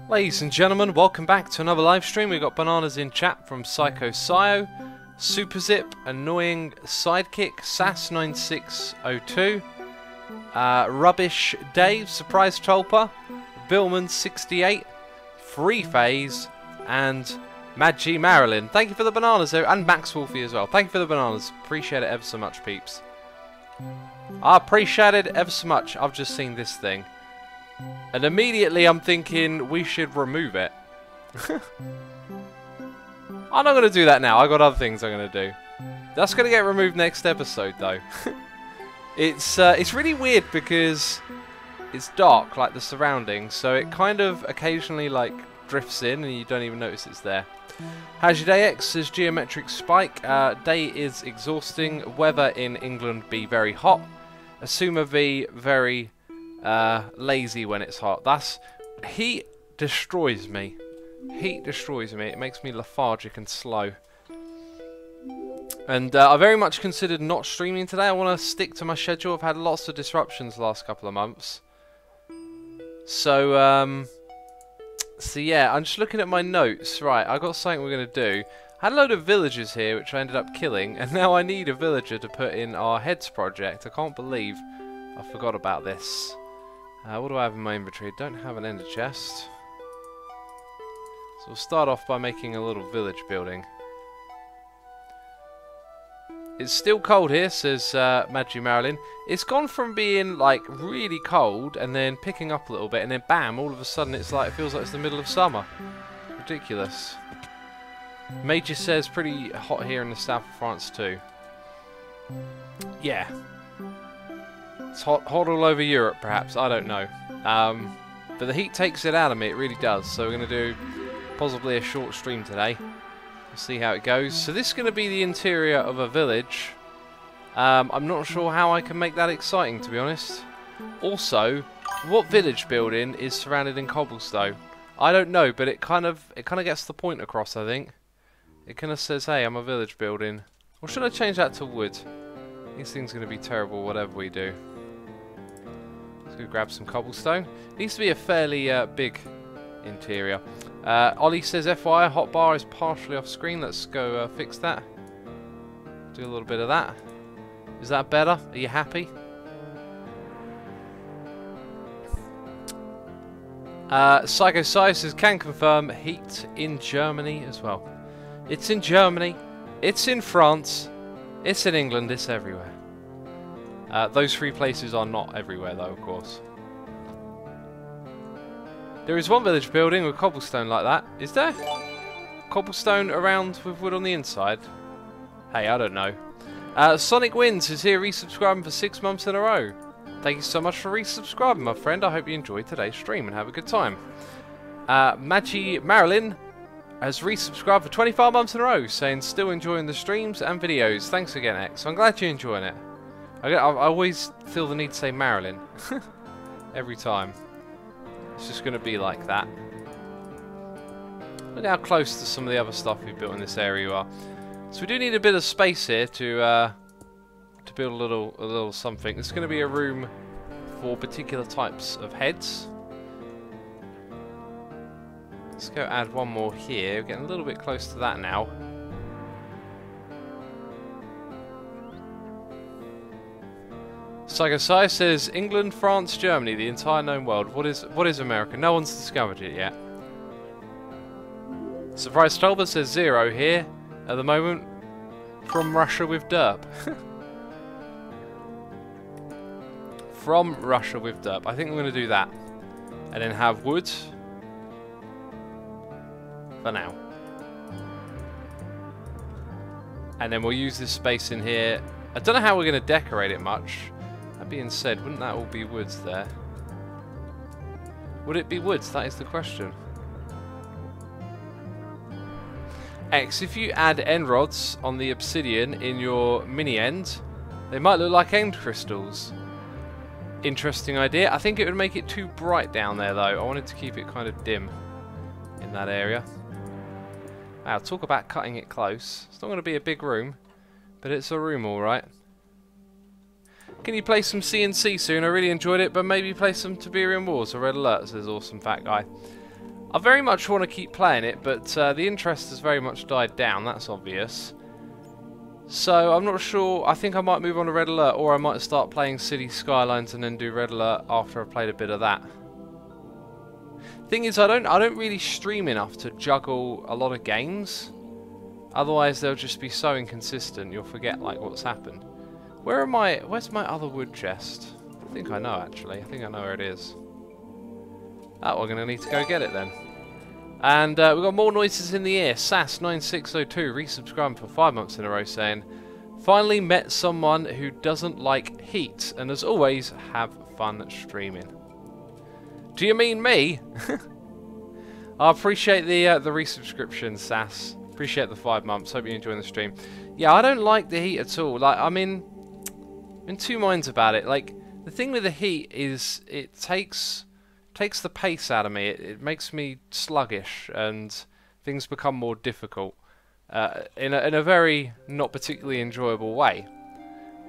Ladies and gentlemen, welcome back to another live stream. We've got bananas in chat from Psycho Sio, Superzip, Annoying Sidekick, Sass9602, Rubbish Dave, Surprise Tulpa, Billman68, Free Phase, and Mad Marilyn. Thank you for the bananas there, and Max Wolfie as well. Thank you for the bananas. Appreciate it ever so much, peeps. I appreciate it ever so much. I've just seen this thing. And immediately I'm thinking we should remove it. I'm not going to do that now. I've got other things I'm going to do. That's going to get removed next episode though. It's really weird because it's dark, like the surroundings, so it kind of occasionally like drifts in and you don't even notice it's there. How's your day, X? Says Geometric Spike. Day is exhausting. Weather in England be very hot. Assumer V very lazy when it's hot. Heat destroys me. Heat destroys me. It makes me lethargic and slow. And I very much considered not streaming today. I want to stick to my schedule. I've had lots of disruptions the last couple of months. So yeah, I'm just looking at my notes. Right, I got something we're going to do. I had a load of villagers here, which I ended up killing, and now I need a villager to put in our heads project. I can't believe I forgot about this. What do I have in my inventory? Don't have an ender chest. So we'll start off by making a little village building. It's still cold here, says Mad Marilyn. It's gone from being like really cold and then picking up a little bit and then bam, all of a sudden it feels like it's the middle of summer. Ridiculous. Major says pretty hot here in the south of France too. Yeah. It's hot all over Europe, perhaps. I don't know. But the heat takes it out of me. It really does. So we're going to do possibly a short stream today. We'll see how it goes. So this is going to be the interior of a village. I'm not sure how I can make that exciting, to be honest. Also, what village building is surrounded in cobblestone? I don't know, but it kind of gets the point across, I think. It kind of says, hey, I'm a village building. Or should I change that to wood? This thing's going to be terrible, whatever we do. Let's go grab some cobblestone. Needs to be a fairly big interior. Ollie says, FYI, hotbar is partially off screen. Let's go fix that. Do a little bit of that. Is that better? Are you happy? Psycho Sci says, can confirm heat in Germany as well. It's in Germany. It's in France. It's in England. It's everywhere. Those three places are not everywhere, though, of course. There is one village building with cobblestone like that. Is there? Cobblestone around with wood on the inside? Hey, I don't know. Sonic Wins is here resubscribing for 6 months in a row. Thank you so much for resubscribing, my friend. I hope you enjoyed today's stream and have a good time. Magi Marilyn has resubscribed for 25 months in a row, saying still enjoying the streams and videos. Thanks again, X. I'm glad you're enjoying it. I always feel the need to say Marilyn. Every time. It's just going to be like that. Look how close to some of the other stuff we've built in this area you are. So we do need a bit of space here to build a little something. It's going to be a room for particular types of heads. Let's go add one more here. We're getting a little bit close to that now. Psycho Sci says England, France, Germany, the entire known world. What is America? No one's discovered it yet. Surprise Stolber says 0 here at the moment. From Russia with derp. From Russia with derp. I think I'm going to do that. And then have wood. For now. And then we'll use this space in here. I don't know how we're going to decorate it much. That being said, wouldn't that all be woods there? Would it be woods? That is the question. X, if you add end rods on the obsidian in your mini end, they might look like end crystals. interesting idea. I think it would make it too bright down there though. I wanted to keep it kind of dim in that area. Wow, talk about cutting it close. It's not going to be a big room, but it's a room alright. Can you play some CNC soon? I really enjoyed it, but maybe play some Tiberian Wars or Red Alert, says Awesome Fat Guy. I very much want to keep playing it, but the interest has very much died down, that's obvious. So I'm not sure. I think I might move on to Red Alert, or I might start playing City Skylines and then do Red Alert after I've played a bit of that. Thing is, I don't really stream enough to juggle a lot of games. Otherwise they'll just be so inconsistent you'll forget like what's happened. Where's my other wood chest? I think I know actually. I think I know where it is. Oh, we're going to need to go get it then. And we've got more noises in the ear. Sass9602 resubscribing for 5 months in a row saying, finally met someone who doesn't like heat and as always have fun streaming. Do you mean me? I appreciate the resubscription, Sass. Appreciate the 5 months. Hope you're enjoying the stream. Yeah, I don't like the heat at all. Like, I'm in two minds about it. Like, the thing with the heat is it takes the pace out of me. It makes me sluggish and things become more difficult in a very not particularly enjoyable way.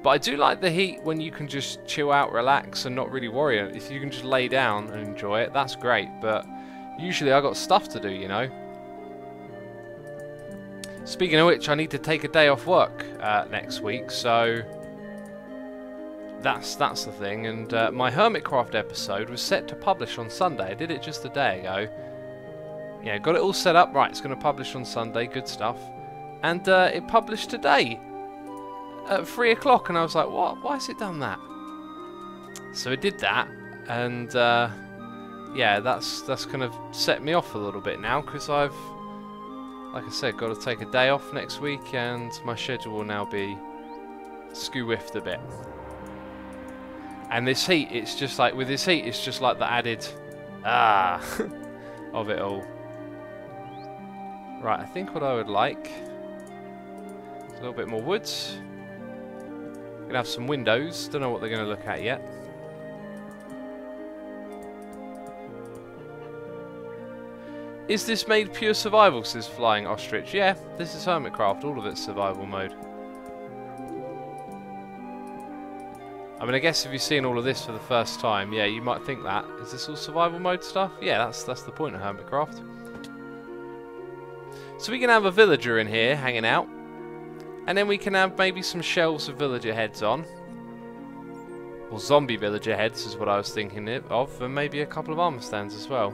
But I do like the heat when you can just chill out, relax and not really worry. If you can just lay down and enjoy it, that's great. But usually I got stuff to do, you know. Speaking of which, I need to take a day off work next week, so that's the thing. And my Hermitcraft episode was set to publish on Sunday. I did it just a day ago. Yeah, got it all set up. Right, it's going to publish on Sunday. Good stuff. And it published today at 3 o'clock, and I was like, what? Why has it done that? So it did that, and yeah, that's kind of set me off a little bit now, because I've, like I said, got to take a day off next week, and my schedule will now be skew-whiffed a bit. And this heat, it's just like, with this heat, it's just like the added, of it all. Right, I think what I would like is a little bit more wood. Gonna have some windows, don't know what they're gonna look at yet. Is this made pure survival, says Flying Ostrich? Yeah, this is Hermitcraft, all of it's survival mode. I mean, I guess if you've seen all of this for the first time, yeah, you might think that. Is this all survival mode stuff? Yeah, that's the point of Hermitcraft. So we can have a villager in here hanging out. And then we can have maybe some shelves with villager heads on. Or zombie villager heads is what I was thinking of. And maybe a couple of armor stands as well.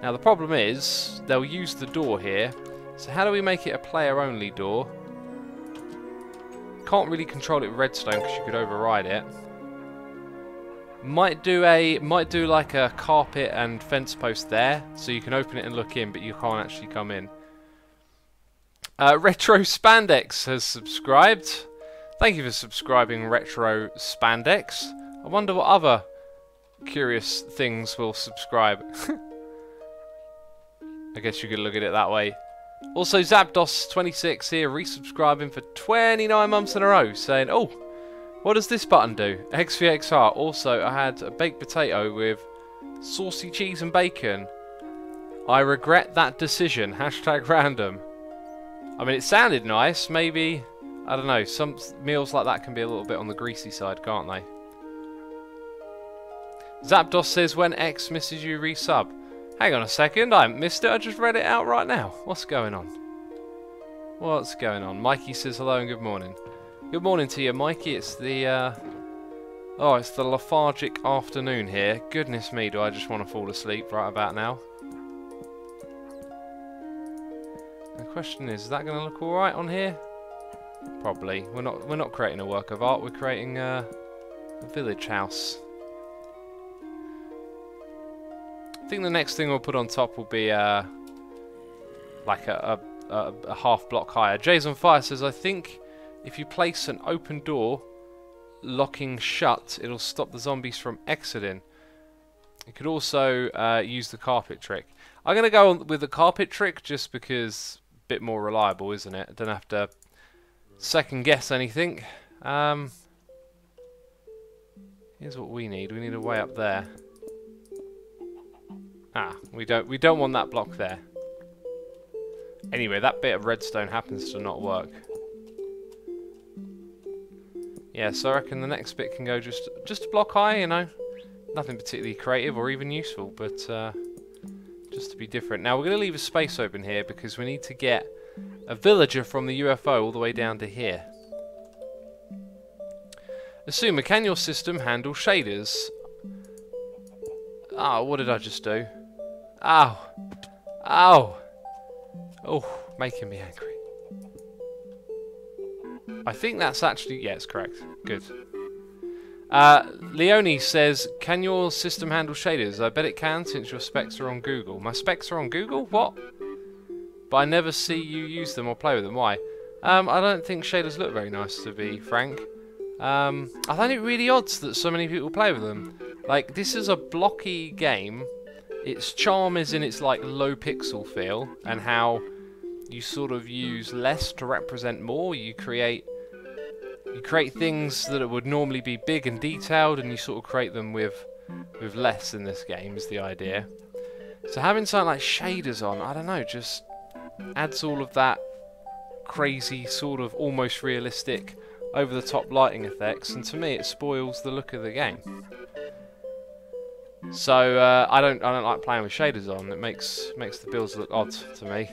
Now the problem is, they'll use the door here. So how do we make it a player-only door? Can't really control it with redstone because you could override it. Might do like a carpet and fence post there, so you can open it and look in, but you can't actually come in. Retro Spandex has subscribed. Thank you for subscribing, Retro Spandex. I wonder what other curious things will subscribe. I guess you could look at it that way. Also, Zapdos26 here, resubscribing for 29 months in a row, saying, oh, what does this button do? XVXR. Also, I had a baked potato with saucy cheese and bacon. I regret that decision. Hashtag random. I mean, it sounded nice. Maybe, I don't know, some meals like that can be a little bit on the greasy side, can't they? Zapdos says, when X misses you, resub. Hang on a second, I haven't missed it, I just read it out right now. What's going on? What's going on? Mikey says hello and good morning. Good morning to you, Mikey. It's the, it's the lethargic afternoon here. Goodness me, do I just want to fall asleep right about now. The question is that going to look alright on here? Probably. We're not creating a work of art, we're creating a village house. I think the next thing we'll put on top will be like a half block higher. Jason Fire says, I think if you place an open door locking shut, it'll stop the zombies from exiting. You could also use the carpet trick. I'm going to go on with the carpet trick just because a bit more reliable, isn't it? I don't have to second guess anything. Yeah, Here's what we need. We need a way up there. Ah, we don't want that block there. Anyway, that bit of redstone happens to not work. Yeah, so I reckon the next bit can go just a block high, you know. Nothing particularly creative or even useful, but just to be different. Now we're going to leave a space open here because we need to get a villager from the UFO all the way down to here. Assume, can your system handle shaders? Oh, what did I just do? Ow! Ow! Oh, making me angry. I think that's actually... yeah, it's correct. Good. Leonie says, can your system handle shaders? I bet it can since your specs are on Google. My specs are on Google? What? But I never see you use them or play with them. Why? I don't think shaders look very nice, to be frank. I find it really odd that so many people play with them. Like, this is a blocky game. Its charm is in its, like, low pixel feel and how you sort of use less to represent more. You create things that would normally be big and detailed, and you sort of create them with less in this game is the idea. So having something like shaders on, I don't know, just adds all of that crazy sort of almost realistic over the top lighting effects, and to me it spoils the look of the game. So I don't like playing with shaders on. It makes the builds look odd to me.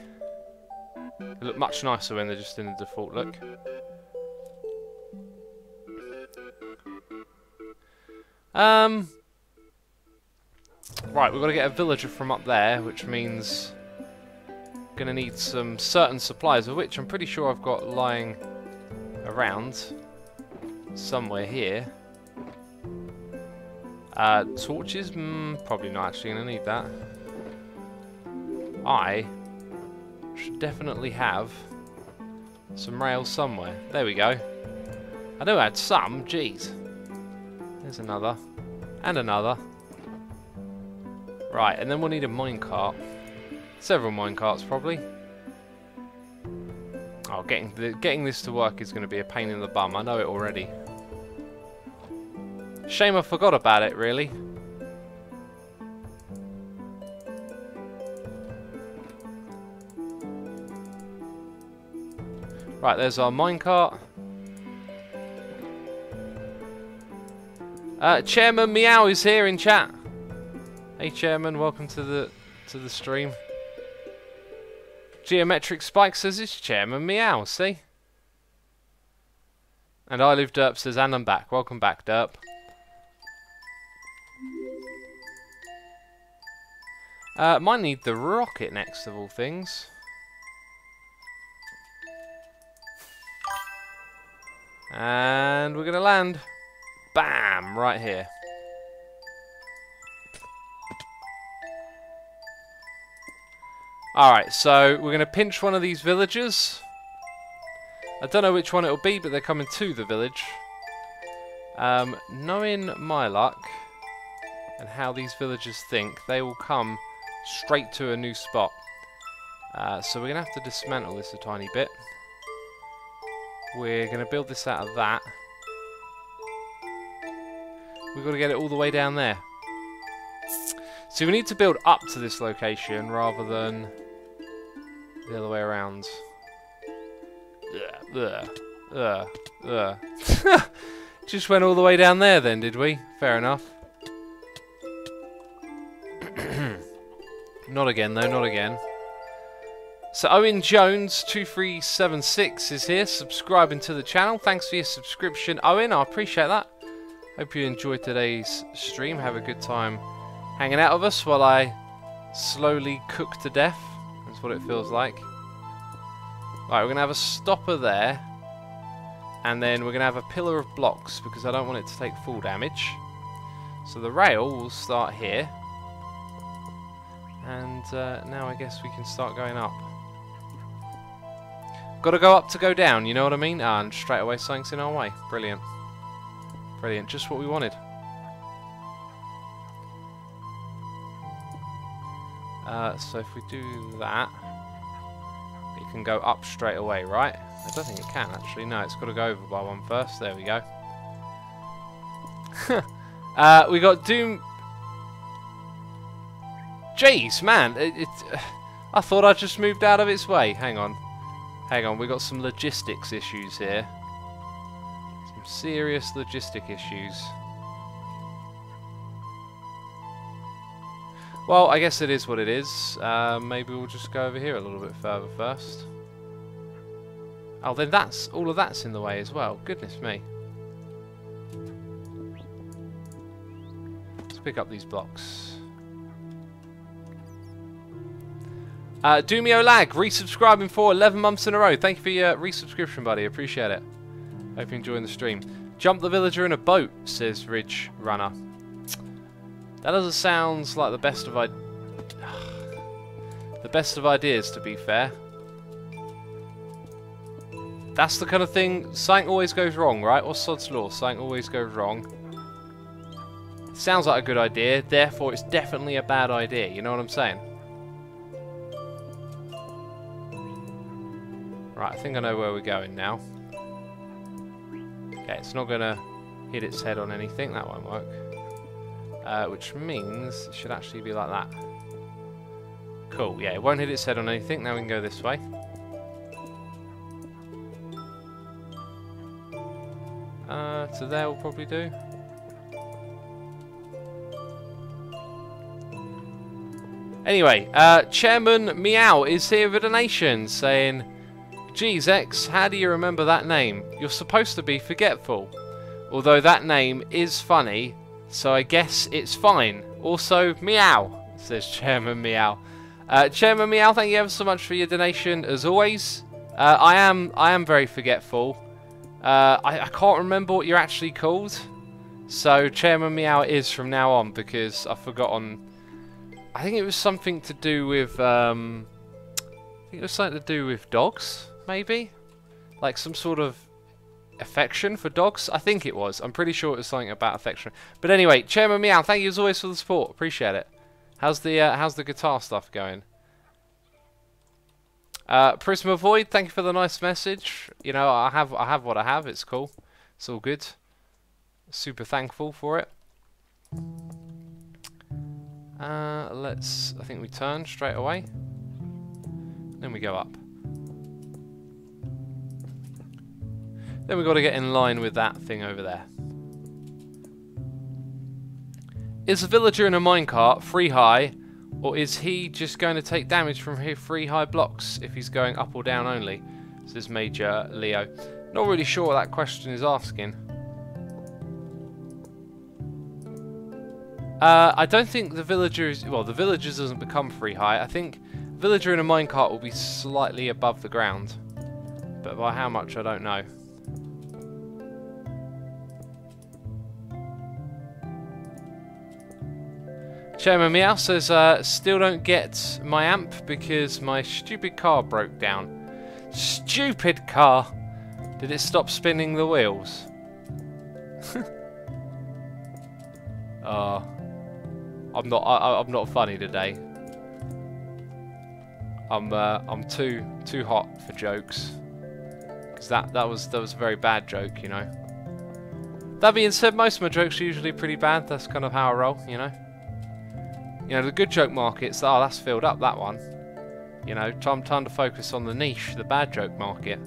They look much nicer when they're just in the default look. Right, we've got to get a villager from up there, which means gonna need some certain supplies, of which I'm pretty sure I've got lying around somewhere here. Torches? Probably not actually gonna need that. I should definitely have some rails somewhere. There we go. I know I had some, jeez. There's another. And another. Right, and then we'll need a minecart. Several minecarts, probably. Oh, getting this to work is going to be a pain in the bum. I know it already. Shame I forgot about it, really. Right, there's our minecart. Chairman Meow is here in chat. Hey Chairman, welcome to the stream. Geometric Spike says it's Chairman Meow, see? And I Live Derp says, and I'm back. Welcome back, Derp. Might need the rocket next of all things. And we're gonna land. Bam! Right here. Alright, so we're going to pinch one of these villagers. I don't know which one it'll be, but they're coming to the village. Knowing my luck and how these villagers think, they will come straight to a new spot. So we're going to have to dismantle this a tiny bit. We're going to build this out of that. We've got to get it all the way down there. So we need to build up to this location rather than the other way around. Just went all the way down there then, did we? Fair enough. Not again though, not again. So Owen Jones 2376 is here, subscribing to the channel. Thanks for your subscription, Owen. I appreciate that. Hope you enjoyed today's stream. Have a good time hanging out with us while I slowly cook to death. That's what it feels like. Right, we're going to have a stopper there. And then we're going to have a pillar of blocks because I don't want it to take full damage. So the rail will start here. And now I guess we can start going up. Got to go up to go down, you know what I mean? And straight away something's in our way. Brilliant. Brilliant, just what we wanted. So if we do that, it can go up straight away, right? I don't think it can actually. No, it's got to go over by one first. There we go. We got Doom. Jeez, man. I thought I just moved out of its way. Hang on. Hang on. We got some logistics issues here. Some serious logistic issues. Well, I guess it is what it is. Maybe we'll just go over here a little bit further first. Oh, then that's all of that's in the way as well. Goodness me. Let's pick up these blocks. Doomio Lag, resubscribing for 11 months in a row. Thank you for your resubscription, buddy. Appreciate it. Hope you're enjoying the stream. Jump the villager in a boat, says Ridge Runner. That doesn't sound like the best of ideas, to be fair. That's the kind of thing, something always goes wrong, right? Or sod's law, something always goes wrong. Sounds like a good idea, therefore it's definitely a bad idea, you know what I'm saying? Right, I think I know where we're going now. Okay, it's not going to hit its head on anything, that won't work. Which means it should actually be like that. Cool, yeah, it won't hit its head on anything, now we can go this way. To there will probably do. Anyway, Chairman Meow is here with a donation saying, "Geez, X, how do you remember that name? You're supposed to be forgetful. Although that name is funny, so I guess it's fine. Also, meow," says Chairman Meow. Chairman Meow, thank you ever so much for your donation, as always. I am very forgetful. I can't remember what you're actually called. So, Chairman Meow is from now on, because I've forgotten. I think it was something to do with, I think it was something to do with dogs, maybe? Like some sort of affection for dogs? I think it was. I'm pretty sure it was something about affection. But anyway, Chairman Meow, thank you as always for the support. Appreciate it. How's the guitar stuff going? Prisma Void, thank you for the nice message. You know, I have what I have. It's cool. It's all good. Super thankful for it. I think we turn straight away. Then we go up. Then we've got to get in line with that thing over there. Is a villager in a minecart free high, or is he just going to take damage from free high blocks if he's going up or down only? Says Major Leo. Not really sure what that question is asking. I don't think the villagers... Well, the villagers doesn't become free high. I think villager in a minecart will be slightly above the ground. But by how much, I don't know. Chairman Meow says, still don't get my amp because my stupid car broke down. Stupid car! Did it stop spinning the wheels? I'm not funny today. I'm too hot for jokes. Cause that was a very bad joke, you know. That being said, most of my jokes are usually pretty bad. That's kind of how I roll, you know. You know, the good joke markets, oh, that's filled up, that one. You know, time to focus on the niche, the bad joke market.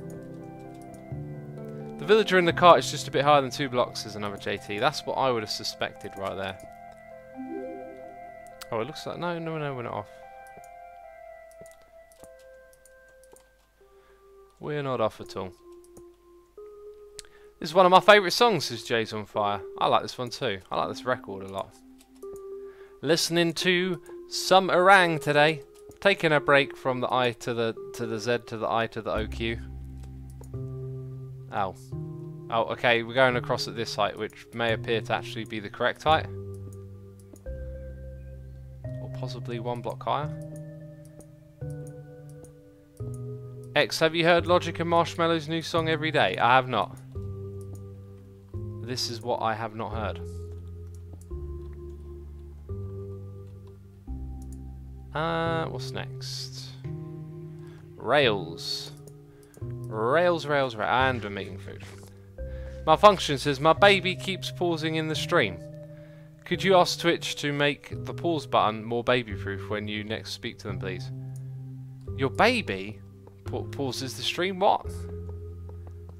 The villager in the cart is just a bit higher than 2 blocks, says another JT. That's what I would have suspected right there. Oh, it looks like... No, we're not off. We're not off at all. This is one of my favourite songs, says Jay's on Fire. I like this one too. I like this record a lot. Listening to some orang today. Taking a break from the I to the Z to the I to the OQ. Oh. Oh, okay, we're going across at this height, which may appear to actually be the correct height. Or possibly 1 block higher. X, have you heard Logic and Marshmallow's new song Every Day? I have not. This is what I have not heard. What's next? Rails. Rails, and we're making food. Malfunction says, my baby keeps pausing in the stream. Could you ask Twitch to make the pause button more baby-proof when you next speak to them, please? Your baby pauses the stream? What?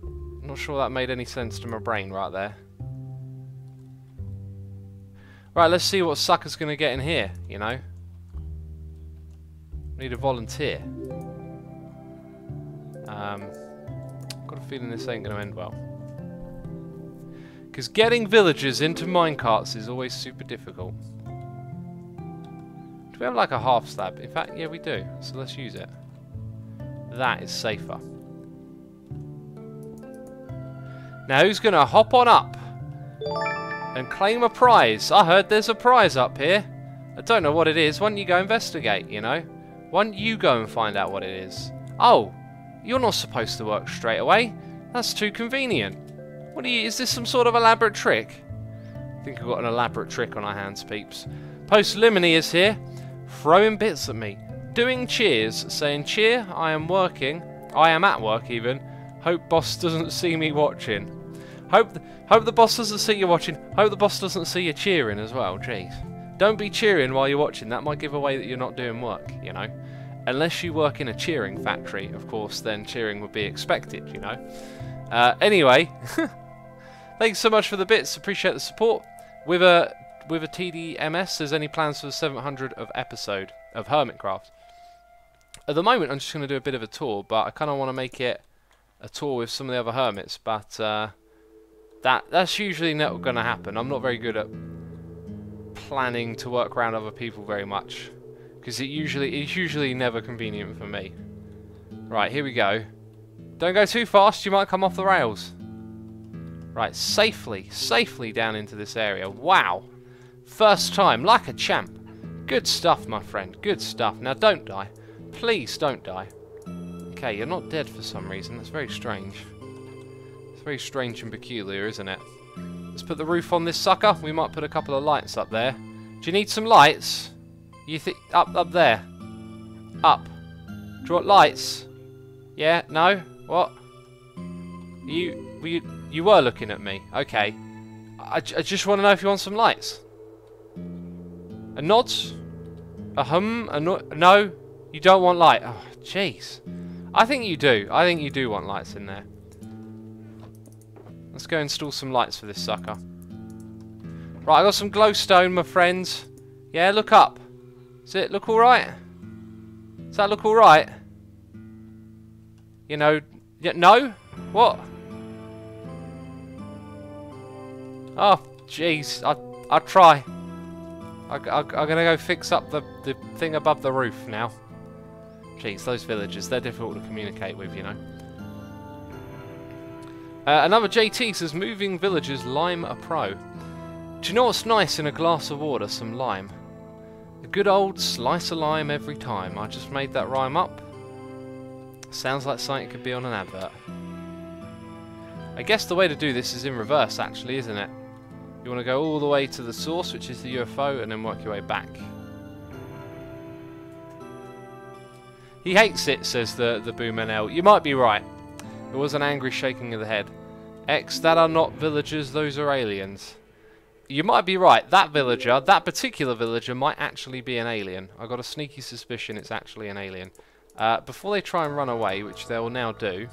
I'm not sure that made any sense to my brain right there. Right, let's see what sucker's going to get in here, you know? Need a volunteer. Got a feeling this ain't going to end well. Because getting villagers into minecarts is always super difficult. Do we have like a half slab? In fact, yeah, we do. So let's use it. That is safer. Now, who's going to hop on up and claim a prize? I heard there's a prize up here. I don't know what it is. Why don't you go investigate, you know? Why don't you go and find out what it is? Oh, you're not supposed to work straight away. That's too convenient. What are you? Is this some sort of elaborate trick? I think we've got an elaborate trick on our hands, peeps. Post Limony is here, throwing bits at me. Doing cheers, saying, cheer, I am working. I am at work even. Hope boss doesn't see me watching. Hope the boss doesn't see you watching. Hope the boss doesn't see you cheering as well. Jeez. Don't be cheering while you're watching. That might give away that you're not doing work, you know. Unless you work in a cheering factory, of course, then cheering would be expected, you know. Anyway, thanks so much for the bits. Appreciate the support. With a TDMS, there's any plans for the 700th episode of Hermitcraft? At the moment, I'm just going to do a bit of a tour, but I kind of want to make it a tour with some of the other hermits. But that's usually not going to happen. I'm not very good at planning to work around other people very much, because it's usually never convenient for me. Right, here we go. Don't go too fast, you might come off the rails. Right, safely down into this area. Wow. First time, like a champ. Good stuff, my friend. Good stuff. Now, don't die. Please don't die. Okay, you're not dead for some reason. That's very strange. It's very strange and peculiar, isn't it? Let's put the roof on this sucker. We might put a couple of lights up there. Do you need some lights? You think up there? Up. Do you want lights? Yeah? No? What? You were looking at me. Okay. I just want to know if you want some lights. A nod? A hum? A no? No? You don't want light? Oh, jeez. I think you do. I think you do want lights in there. Let's go install some lights for this sucker. Right, I got some glowstone, my friends. Yeah, look up. Does it look alright? Does that look alright? You know... Yeah, no? What? Oh, jeez. I'll try. I'm going to go fix up the thing above the roof now. Jeez, those villagers, they're difficult to communicate with, you know. Another JT says, moving villagers, lime a pro. Do you know what's nice in a glass of water? Some lime. A good old slice of lime every time. I just made that rhyme up. Sounds like something could be on an advert. I guess the way to do this is in reverse, actually, isn't it? You want to go all the way to the source, which is the UFO, and then work your way back. He hates it, says the Boomanel. You might be right. It was an angry shaking of the head. X, that are not villagers, those are aliens. You might be right. That villager, that particular villager, might actually be an alien. I've got a sneaky suspicion it's actually an alien. Before they try and run away, which they will now do.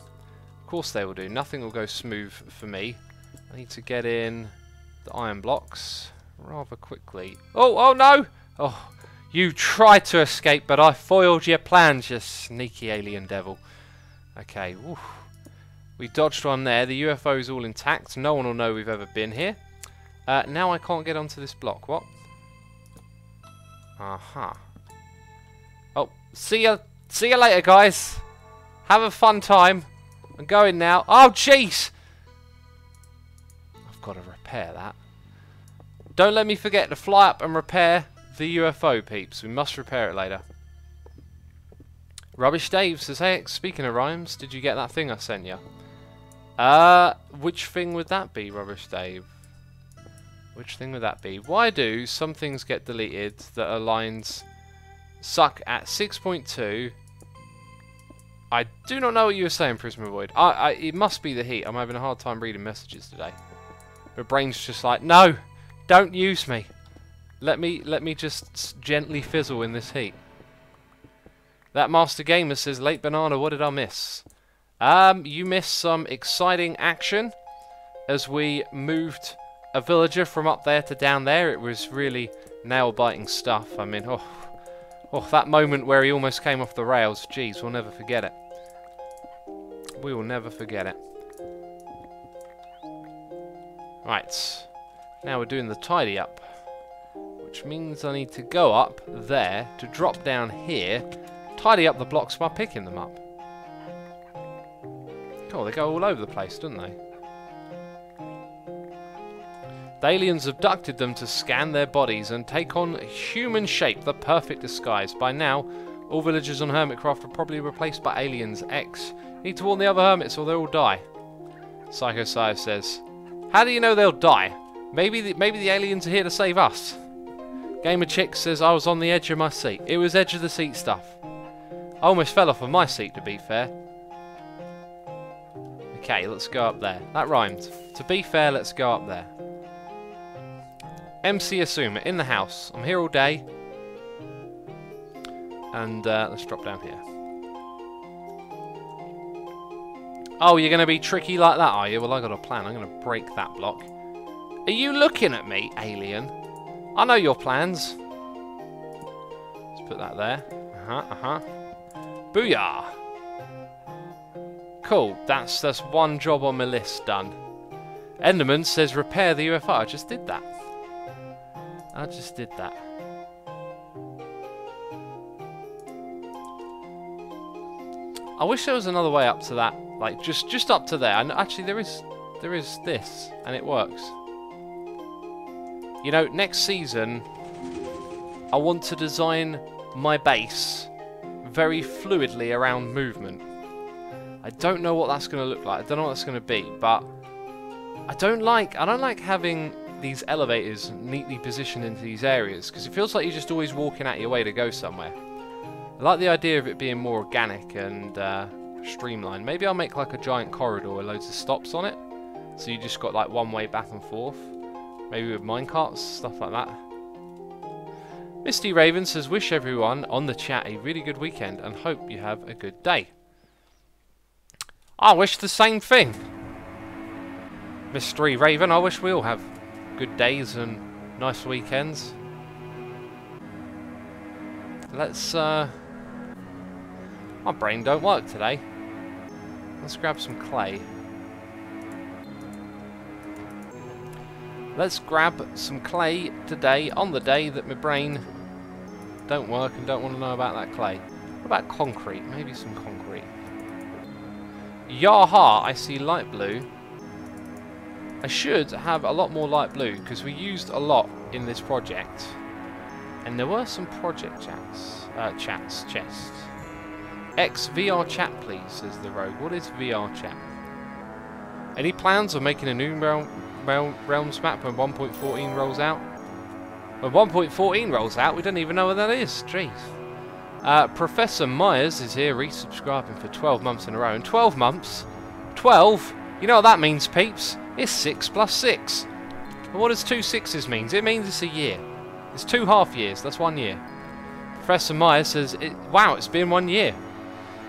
Of course they will do. Nothing will go smooth for me. I need to get in the iron blocks rather quickly. Oh no! Oh, you tried to escape, but I foiled your plans, you sneaky alien devil. Okay, woof. We dodged one there. The UFO is all intact. No one will know we've ever been here. Now I can't get onto this block. What? Aha. Oh, see you later, guys. Have a fun time. I'm going now. Oh, jeez. I've got to repair that. Don't let me forget to fly up and repair the UFO, peeps. We must repair it later. Rubbish Dave says, hey, speaking of rhymes, did you get that thing I sent you? Which thing would that be, Rubbish Dave? Which thing would that be? Why do some things get deleted that are lines suck at 6.2? I do not know what you were saying, Prisma Void. It must be the heat. I'm having a hard time reading messages today. My brain's just like, no, don't use me. Let me just gently fizzle in this heat. That Master Gamer says, late banana, what did I miss? You missed some exciting action as we moved a villager from up there to down there. It was really nail-biting stuff. I mean, oh, that moment where he almost came off the rails. Jeez, we'll never forget it. We will never forget it. Right, now we're doing the tidy up, which means I need to go up there to drop down here, tidy up the blocks by picking them up. Oh, they go all over the place, don't they? The aliens abducted them to scan their bodies and take on human shape, the perfect disguise. By now, all villagers on Hermitcraft are probably replaced by aliens. X. Need to warn the other hermits or they'll all die. Psycho Sire says, how do you know they'll die? Maybe the aliens are here to save us. Gamer Chick says, I was on the edge of my seat. It was edge of the seat stuff. I almost fell off of my seat, to be fair. Okay, let's go up there. That rhymed. To be fair, let's go up there. MC Assumer, in the house. I'm here all day. And let's drop down here. Oh, you're going to be tricky like that, are you? Well, I got a plan. I'm going to break that block. Are you looking at me, alien? I know your plans. Let's put that there. Booyah! Cool. That's one job on my list done. Enderman says repair the UFO. I just did that. I just did that. I wish there was another way up to that. Like, just up to there. And actually, there is this, and it works. You know, next season, I want to design my base very fluidly around movement. I don't know what that's going to look like. I don't know what that's going to be, but I don't like having these elevators neatly positioned into these areas because it feels like you're just always walking out your way to go somewhere. I like the idea of it being more organic and streamlined. Maybe I'll make like a giant corridor with loads of stops on it, so you just got like one way back and forth. Maybe with minecarts, stuff like that. Misty Raven says, wish everyone on the chat a really good weekend and hope you have a good day. I wish the same thing. Mystery Raven, I wish we all have good days and nice weekends. Let's, my brain don't work today. Let's grab some clay. Let's grab some clay today, on the day that my brain don't work and don't want to know about that clay. What about concrete? Maybe some concrete. Yaha, I see light blue. I should have a lot more light blue because we used a lot in this project. And there were some project chests. X VR chat please, says the rogue. What is VR chat? Any plans on making a new Realms map when 1.14 rolls out? When 1.14 rolls out, we don't even know what that is. Jeez. Professor Myers is here resubscribing for 12 months in a row. And 12 months? 12? You know what that means, peeps? It's 6 plus 6. And what does 2 6s mean? It means it's a year. It's 2 half years. That's 1 year. Professor Myers says, wow, it's been 1 year.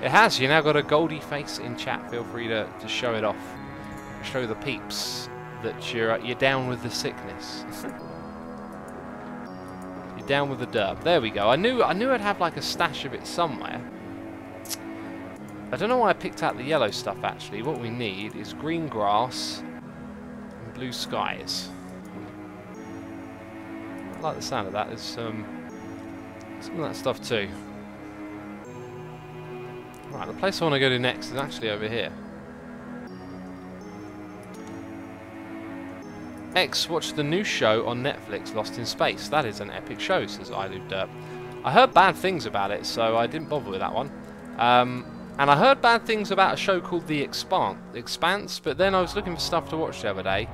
It has. You now got a goldy face in chat. Feel free to show it off. Show the peeps that you're down with the sickness. You're down with the derb. There we go. I knew I'd have like a stash of it somewhere. I don't know why I picked out the yellow stuff actually. What we need is green grass and blue skies. I like the sound of that. There's some of that stuff too. Right, the place I want to go to next is actually over here. X, watch the new show on Netflix, Lost in Space. That is an epic show, says iLoopDerp. I heard bad things about it, so I didn't bother with that one. And I heard bad things about a show called The Expanse, but then I was looking for stuff to watch the other day,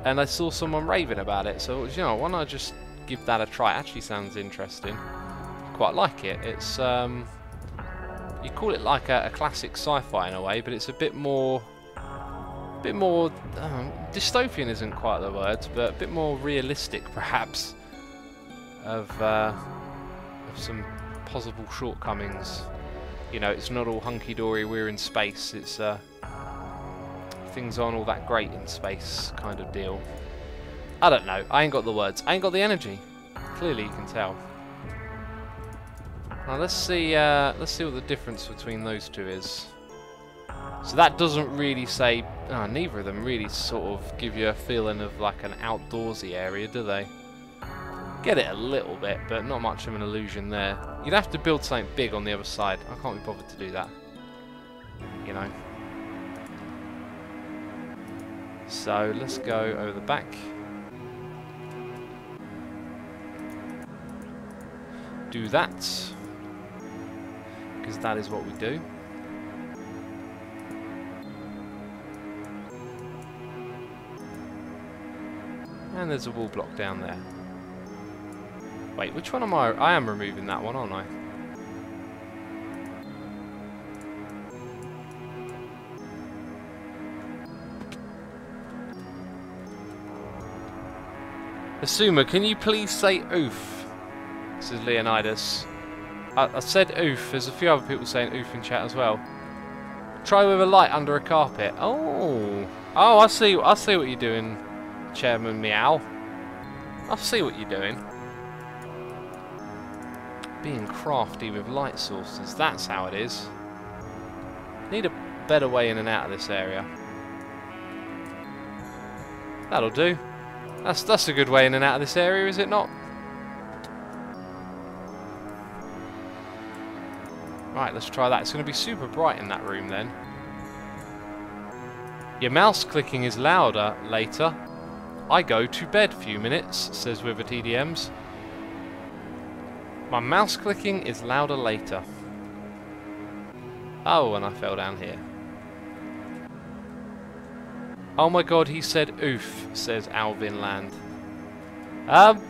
and I saw someone raving about it, so you know, why not just give that a try? It actually sounds interesting. Quite like it. It's you call it like a classic sci-fi in a way, but it's a bit more dystopian isn't quite the word, but a bit more realistic perhaps. of some possible shortcomings. You know, it's not all hunky-dory, we're in space. It's things aren't all that great in space kind of deal. I don't know. I ain't got the words. I ain't got the energy. Clearly, you can tell. Now let's see what the difference between those two is. So that doesn't really say. Neither of them really sort of give you a feeling of like an outdoorsy area, do they? Get it a little bit, but not much of an illusion there. You'd have to build something big on the other side. I can't be bothered to do that. You know. So let's go over the back. Do that. Because that is what we do. And there's a wall block down there. Wait, which one am I? I am removing that one, aren't I? Asuma, can you please say oof? This is Leonidas. I said oof. There's a few other people saying oof in chat as well. Try with a light under a carpet. Oh, I see. I see what you're doing, Chairman Meow. I see what you're doing. Being crafty with light sources. That's how it is. Need a better way in and out of this area. That'll do. That's a good way in and out of this area, is it not? Right, let's try that. It's going to be super bright in that room then. Your mouse clicking is louder later. I go to bed few minutes, says Wither TDMs. My mouse clicking is louder later. Oh, and I fell down here. Oh my god, he said oof, says Alvin Land.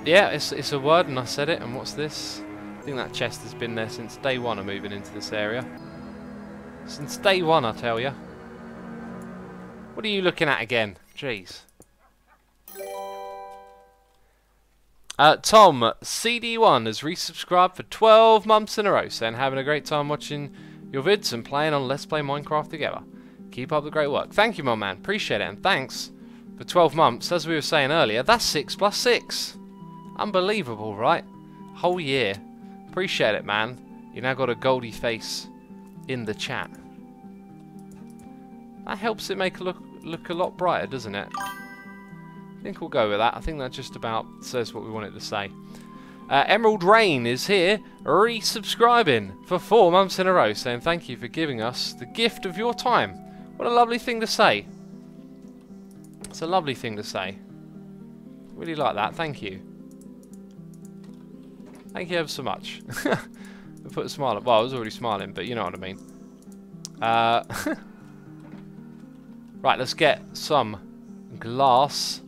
Yeah, it's a word and I said it, and what's this? I think that chest has been there since day one of moving into this area. Since day one, I tell you. What are you looking at again? Jeez. Tom, CD1 has resubscribed for 12 months in a row, saying having a great time watching your vids and playing on Let's Play Minecraft together. Keep up the great work. Thank you, my man. Appreciate it. And thanks for 12 months. As we were saying earlier, that's 6 plus 6. Unbelievable, right? Whole year. Appreciate it, man. You now got a goldy face in the chat. That helps it make it look a lot brighter, doesn't it? I think we'll go with that. I think that just about says what we want it to say. Emerald Rain is here, resubscribing for 4 months in a row, saying thank you for giving us the gift of your time. What a lovely thing to say. It's a lovely thing to say. Really like that. Thank you. Thank you ever so much. I put a smile. Well, I was already smiling, but you know what I mean. Right, let's get some glass.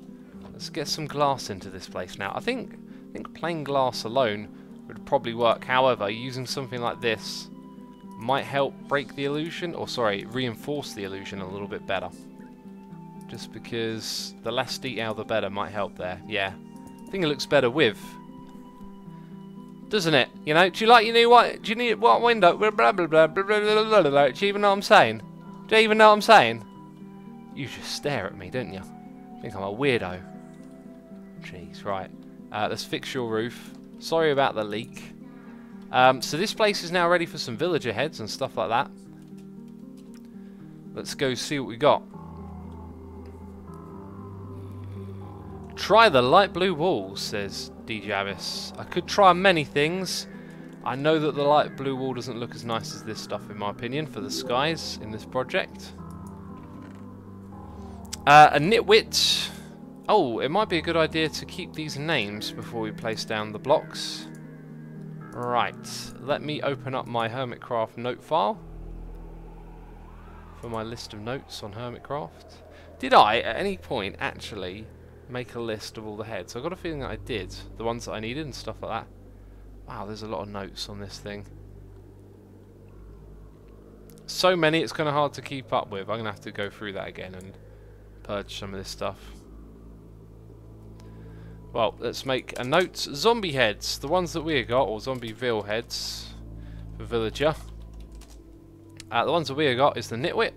Let's get some glass into this place now. I think plain glass alone would probably work. However, using something like this might help break the illusion, or sorry, reinforce the illusion a little bit better. Just because the less detail, the better might help there. Yeah, I think it looks better with, doesn't it? You know, do you like your new what? Do you need what window? Blah blah blah blah blah blah blah blah. Do you even know what I'm saying? Do you even know what I'm saying? You just stare at me, don't you? Think I'm a weirdo. Jeez, right. Let's fix your roof. Sorry about the leak. So this place is now ready for some villager heads and stuff like that. Let's go see what we got. Try the light blue walls, says D. Javis. I could try many things. I know that the light blue wall doesn't look as nice as this stuff, in my opinion, for the skies in this project. A nitwit. Oh, it might be a good idea to keep these names before we place down the blocks. Right, let me open up my Hermitcraft note file for my list of notes on Hermitcraft. Did I, at any point, actually make a list of all the heads? I've got a feeling that I did. The ones that I needed and stuff like that. Wow, there's a lot of notes on this thing. So many, it's kind of hard to keep up with. I'm going to have to go through that again and purge some of this stuff. Well, let's make a note. Zombie heads. The ones that we got, or zombie veal heads for villager. The ones that we got is the nitwit,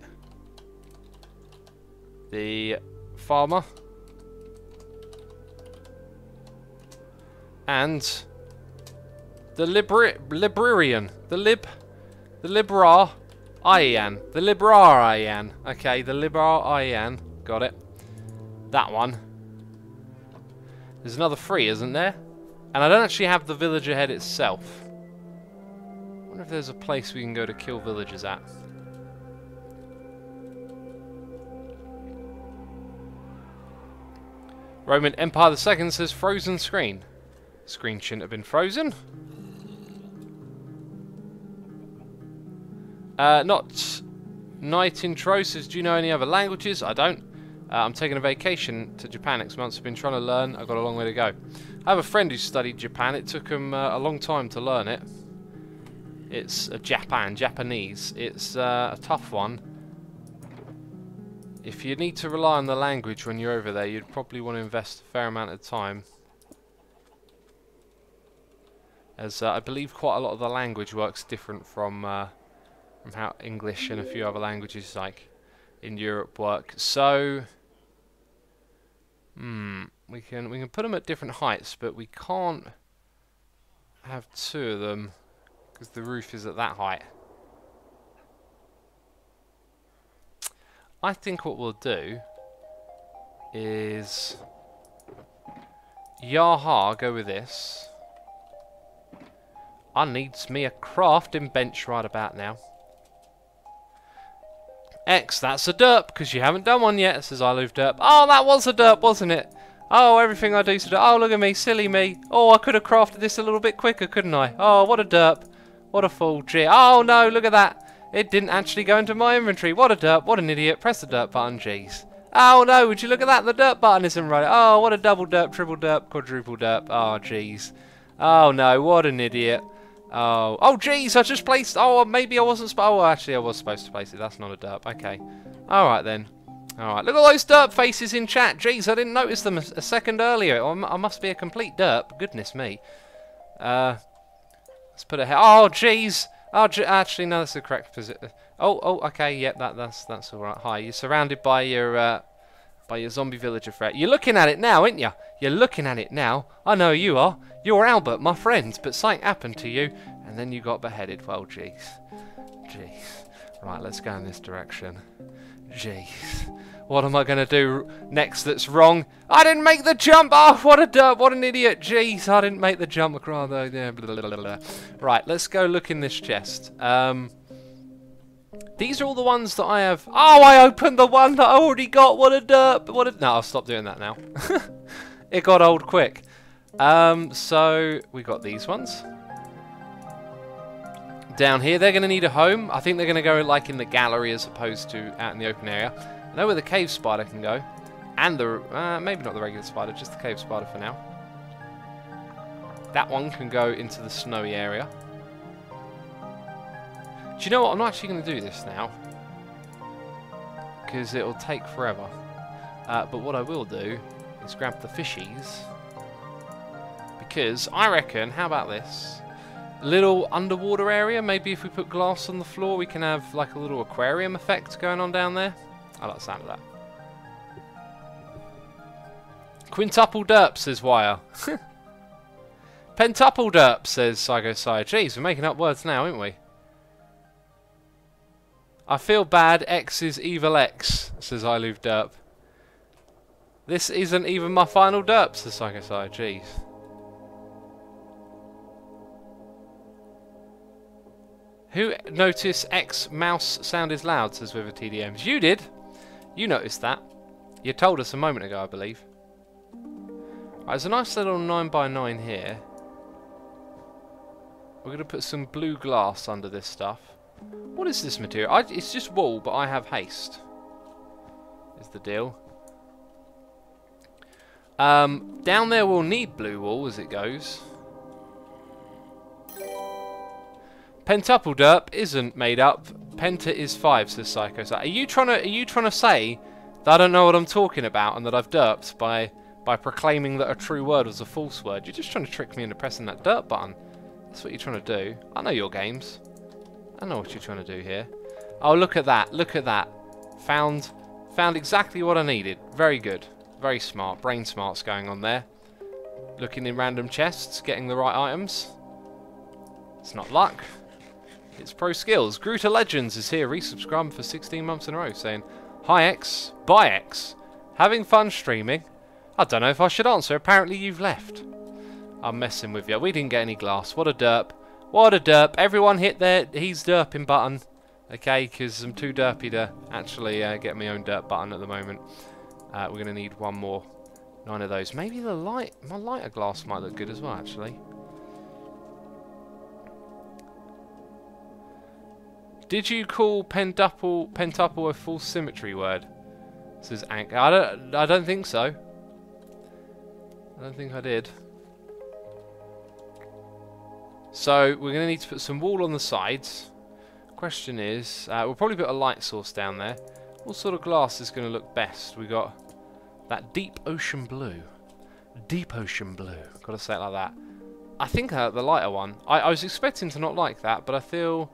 the farmer, and the librarian. The librarian. Okay, the librarian. Got it. That one. There's another 3, isn't there? And I don't actually have the villager head itself. I wonder if there's a place we can go to kill villagers at. Roman Empire II says frozen screen. Screen shouldn't have been frozen. Not Night Intro says, do you know any other languages? I don't. I'm taking a vacation to Japan next month. So I've been trying to learn. I've got a long way to go. I have a friend who studied Japan. It took him a long time to learn it. It's Japanese. It's a tough one. If you need to rely on the language when you're over there, you'd probably want to invest a fair amount of time. As I believe quite a lot of the language works different from how English and a few other languages like in Europe work. So we can put them at different heights, but we can't have 2 of them because the roof is at that height. I think what we'll do is Yaha, go with this. I needs me a crafting bench right about now. X, that's a derp, because you haven't done one yet, says I love derp. Oh, that was a derp, wasn't it? Oh, everything I do is a derp. Oh, look at me, silly me. Oh, I could have crafted this a little bit quicker, couldn't I? Oh, what a derp. What a fool, gee. Oh, no, look at that. It didn't actually go into my inventory. What a derp, what an idiot. Press the derp button, jeez. Oh, no, would you look at that? The derp button isn't right. Oh, what a double derp, triple derp, quadruple derp. Oh, jeez. Oh, no, what an idiot. Oh, oh, jeez, I just placed. Oh, maybe I wasn't. Oh, actually, I was supposed to place it. That's not a derp. Okay. All right then. All right. Look at those derp faces in chat. Jeez, I didn't notice them a second earlier. I must be a complete derp. Goodness me. Let's put a. Oh, jeez. Oh, actually, no, that's the correct position. Oh, okay. Yep, that's all right. Hi. You're surrounded by your zombie villager threat. You're looking at it now, ain't you? You're looking at it now. I know you are. You're Albert, my friend, but something happened to you, and then you got beheaded. Well, jeez. Jeez. Right, let's go in this direction. Jeez. What am I going to do next that's wrong? I didn't make the jump! Oh, what a derp, what an idiot. Jeez, I didn't make the jump. Yeah, blah, blah, blah, blah. Right, let's go look in this chest. These are all the ones that I have. Oh, I opened the one that I already got. What a derp. No, I'll stop doing that now. It got old quick. So we got these ones. Down here, they're going to need a home. I think they're going to go like in the gallery as opposed to out in the open area. I know where the cave spider can go. And the, maybe not the regular spider, just the cave spider for now. That one can go into the snowy area. Do you know what? I'm not actually going to do this now. Because it'll take forever. But what I will do is grab the fishies. Because I reckon, how about this? A little underwater area. Maybe if we put glass on the floor, we can have like a little aquarium effect going on down there. I like the sound of that. Quintuple derp, says Wire. Pentuple derp, says Psycho Sire. Jeez, we're making up words now, aren't we? I feel bad, X is evil X, says I love derp. This isn't even my final derp, says Psycho Sire. Jeez. Who noticed X mouse sound is loud, says With a TDMs. You did. You noticed that. You told us a moment ago, I believe. Right, there's a nice little 9x9 here. We're going to put some blue glass under this stuff. What is this material? It's just wool, but I have haste. Is the deal. Down there we'll need blue wool as it goes. Pentuple derp isn't made up. Penta is 5, says Psycho. Are you trying to say that I don't know what I'm talking about and that I've derped by by proclaiming that a true word was a false word. You're just trying to trick me into pressing that dirt button. That's what you're trying to do. I know your games. I know what you're trying to do here. Oh, look at that. Look at that. Found exactly what I needed. Very good. Very smart. Brain smarts going on there. Looking in random chests, getting the right items. It's not luck. It's pro skills. Gruta Legends is here, resubscribing for 16 months in a row, saying, "Hi X, bye X. Having fun streaming? I don't know if I should answer. Apparently you've left." I'm messing with you. We didn't get any glass. What a derp. What a derp. Everyone hit their he's derping button. Okay, because I'm too derpy to actually get my own derp button at the moment. We're going to need one more. 9 of those. Maybe my lighter glass might look good as well, actually. Did you call pentuple a false symmetry word? Says Ank. I don't think so. I don't think I did. So we're going to need to put some wool on the sides. Question is, we'll probably put a light source down there. What sort of glass is going to look best? We got that deep ocean blue. Deep ocean blue. Got to say it like that. I think the lighter one. I was expecting to not like that, but I feel.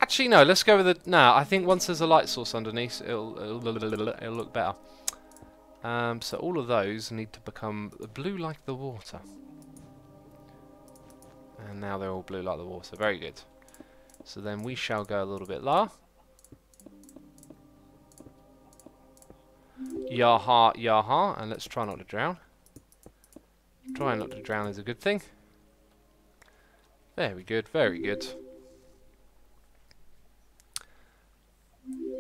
Actually, no. Let's go with the. No, I think once there's a light source underneath, it'll look better. So all of those need to become blue like the water. And now they're all blue like the water. Very good. So then we shall go a little bit lower. Yaha, yaha. And let's try not to drown. Trying not to drown is a good thing. Very good, very good.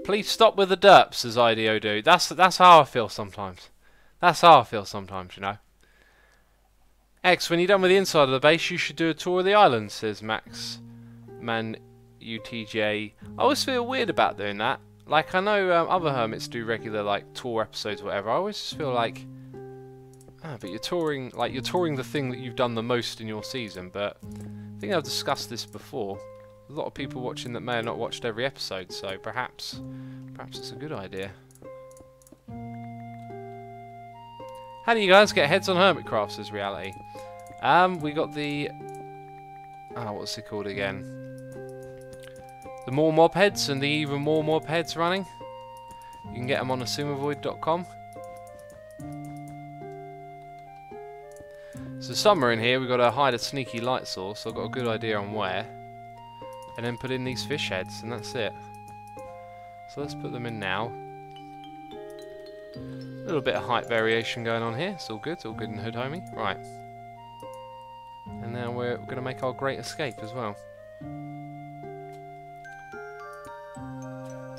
Please stop with the derps, says IDOdo. That's how I feel sometimes. That's how I feel sometimes, you know. X, when you're done with the inside of the base, you should do a tour of the island, says Max Man UTJ. I always feel weird about doing that. Like, I know other hermits do regular, like, tour episodes or whatever. I always just feel like, but you're touring the thing that you've done the most in your season. But I think I've discussed this before. A lot of people watching that may have not watched every episode, so perhaps it's a good idea. How do you guys get heads on Hermitcraft, says Reality? We got the... what's it called again? The more mob heads and the even more mob heads running. You can get them on asumavoid.com. So somewhere in here we've got to hide a sneaky light source, so I've got a good idea on where. And then put in these fish heads, and that's it. So let's put them in now. A little bit of height variation going on here. It's all good in Hood Homie. Right. And now we're going to make our great escape as well.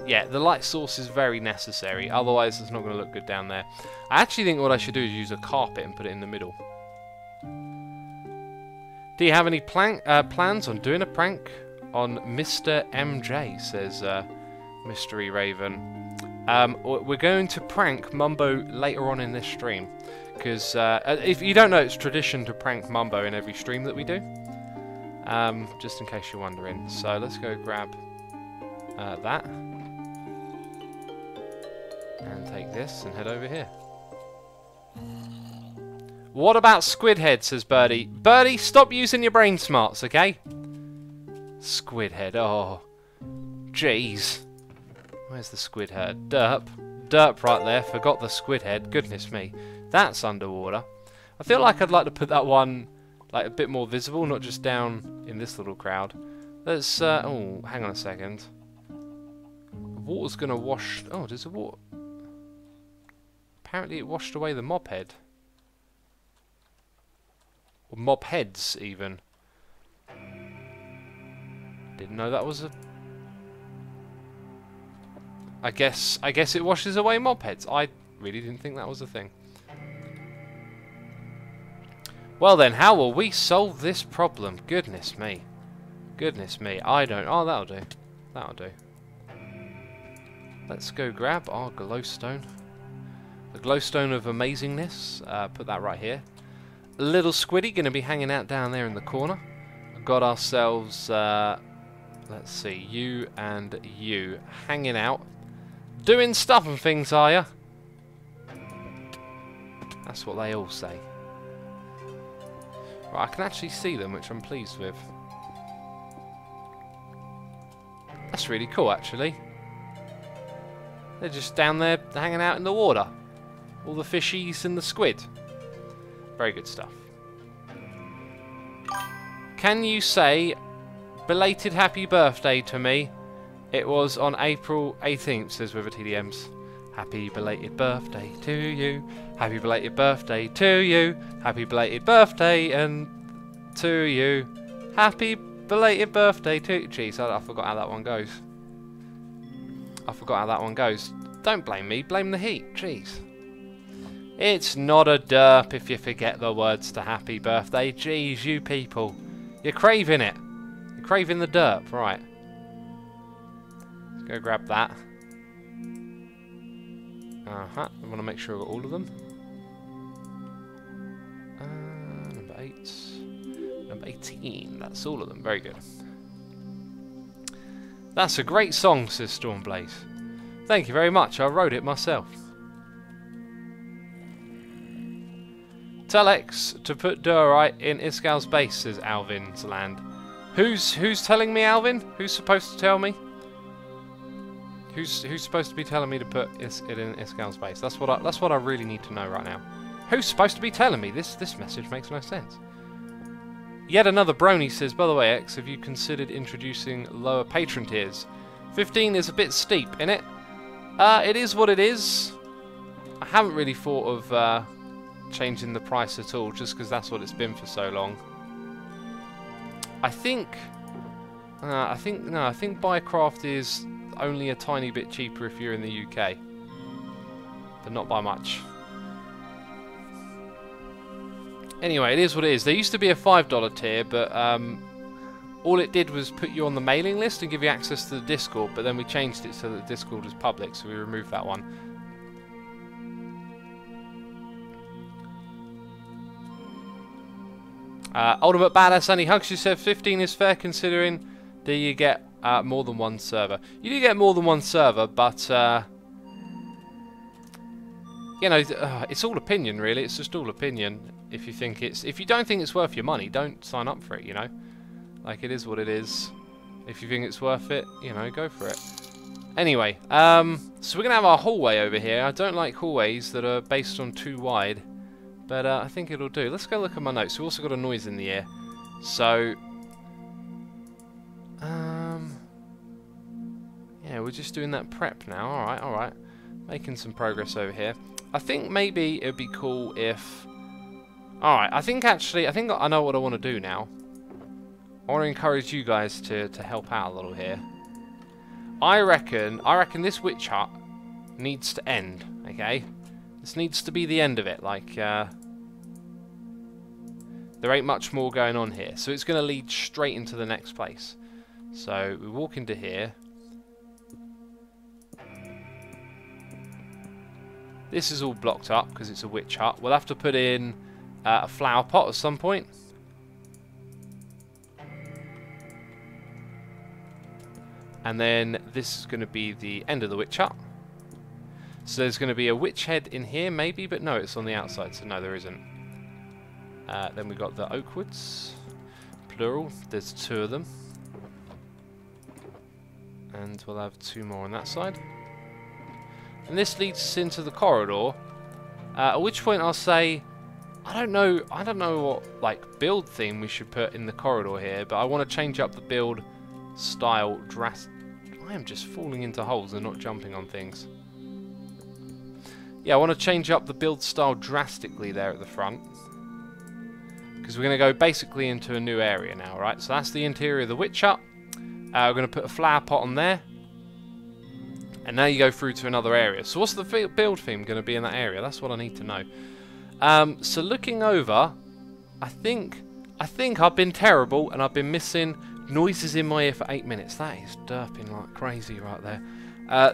Yeah, the light source is very necessary. Otherwise, it's not going to look good down there. I actually think what I should do is use a carpet and put it in the middle. Do you have any plans on doing a prank on Mr. MJ, says Mystery Raven. We're going to prank Mumbo later on in this stream, because if you don't know, it's tradition to prank Mumbo in every stream that we do. Just in case you're wondering. So let's go grab that and take this and head over here. What about squid head, says Birdie. Birdie, stop using your brain smarts, okay? Squid head, oh. Jeez. Where's the squid head? Derp. Derp right there. Forgot the squid head. Goodness me. That's underwater. I feel like I'd like to put that one like a bit more visible, not just down in this little crowd. Let's, oh, hang on a second. The water's gonna wash... Oh, does the water... Apparently it washed away the mob head. Or mob heads, even. Didn't know that was a... I guess it washes away mob heads. I really didn't think that was a thing. Well then, how will we solve this problem? Goodness me. Goodness me. I don't... Oh, that'll do. That'll do. Let's go grab our glowstone. The glowstone of amazingness. Put that right here. Little squiddy going to be hanging out down there in the corner. Got ourselves... let's see. You and you. Hanging out. Doing stuff and things, are ya? That's what they all say. Right, I can actually see them, which I'm pleased with. That's really cool, actually. They're just down there hanging out in the water. All the fishies and the squid. Very good stuff. Can you say belated happy birthday to me? It was on April 18th, says River TDMs. Happy belated birthday to you. Happy belated birthday to you. Happy belated birthday and to you. Happy belated birthday to you. Jeez, I forgot how that one goes. I forgot how that one goes. Don't blame me, blame the heat. Jeez. It's not a derp if you forget the words to happy birthday. Jeez, you people. You're craving it. You're craving the derp, right. Let's go grab that. I want to make sure I've got all of them. Number 8. Number 18. That's all of them. Very good. That's a great song, says Stormblaze. Thank you very much. I wrote it myself. Tell X to put Durite in Iskal's base, says Alvin's land. Who's telling me, Alvin? Who's supposed to tell me? Who's supposed to be telling me to put it in Iskal's base? That's what I really need to know right now. Who's supposed to be telling me? This message makes no sense. Yet another brony says, by the way, X, have you considered introducing lower patron tiers? 15 is a bit steep, innit? It is what it is. I haven't really thought of changing the price at all, just because that's what it's been for so long. I think Bycraft is only a tiny bit cheaper if you're in the UK, but not by much. Anyway, it is what it is. There used to be a $5 tier, but all it did was put you on the mailing list and give you access to the Discord, but then we changed it so that Discord was public, so we removed that one. Ultimate Badass Annie Hugs, you said 15 is fair considering that you get more than one server. You do get more than one server, but you know, it's all opinion really. It's just all opinion. If you don't think it's worth your money, don't sign up for it, you know. Like, it is what it is. If you think it's worth it, you know, go for it. Anyway, so we're gonna have our hallway over here. I don't like hallways that are based on too wide, but I think it'll do. Let's go look at my notes. We've also got a noise in the air. So yeah, we're just doing that prep now. Alright. Making some progress over here. I think maybe it'd be cool if... Alright, I think I know what I want to do now. I want to encourage you guys to help out a little here. I reckon this witch hut needs to end, okay? This needs to be the end of it, like, there ain't much more going on here. So it's going to lead straight into the next place. So we walk into here. This is all blocked up because it's a witch hut. We'll have to put in a flower pot at some point. And then this is going to be the end of the witch hut. So there's going to be a witch head in here maybe, but no, it's on the outside, so no, there isn't. Then we've got the oak woods, plural, there's 2 of them. And we'll have 2 more on that side. And this leads us into the corridor, at which point I'll say, I don't know what like build theme we should put in the corridor here, but I want to change up the build style drastically. I am just falling into holes and not jumping on things. Yeah, I want to change up the build style drastically there at the front, because we're going to go basically into a new area now, right? So that's the interior of the witch hut. We're going to put a flower pot on there. And now you go through to another area. So what's the build theme going to be in that area? That's what I need to know. So looking over, I think I've been terrible and I've been missing noises in my ear for 8 minutes. That is derping like crazy right there.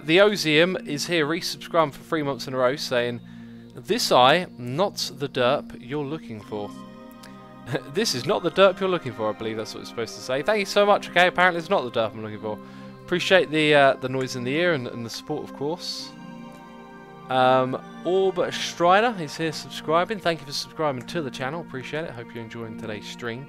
The Ozium is here resubscribed for 3 months in a row saying, this eye, not the derp you're looking for. This is not the derp you're looking for, I believe that's what it's supposed to say. Thank you so much. Okay, apparently it's not the derp I'm looking for. Appreciate the noise in the ear and the support, of course. Orb Strider is here subscribing. Thank you for subscribing to the channel. Appreciate it. Hope you're enjoying today's stream.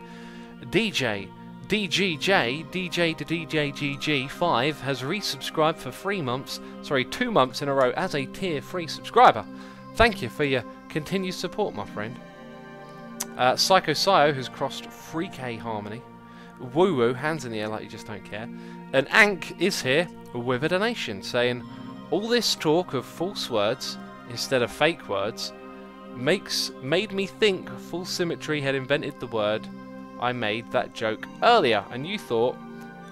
DJ DGJ DJ to DJGG5 has resubscribed for 2 months in a row as a tier 3 subscriber. Thank you for your continued support, my friend. Psycho Sio has crossed 3K Harmony. Woo Woo, hands in the air like you just don't care. And Ank is here with a donation saying, all this talk of false words instead of fake words made me think Full Symmetry had invented the word. I made that joke earlier and you thought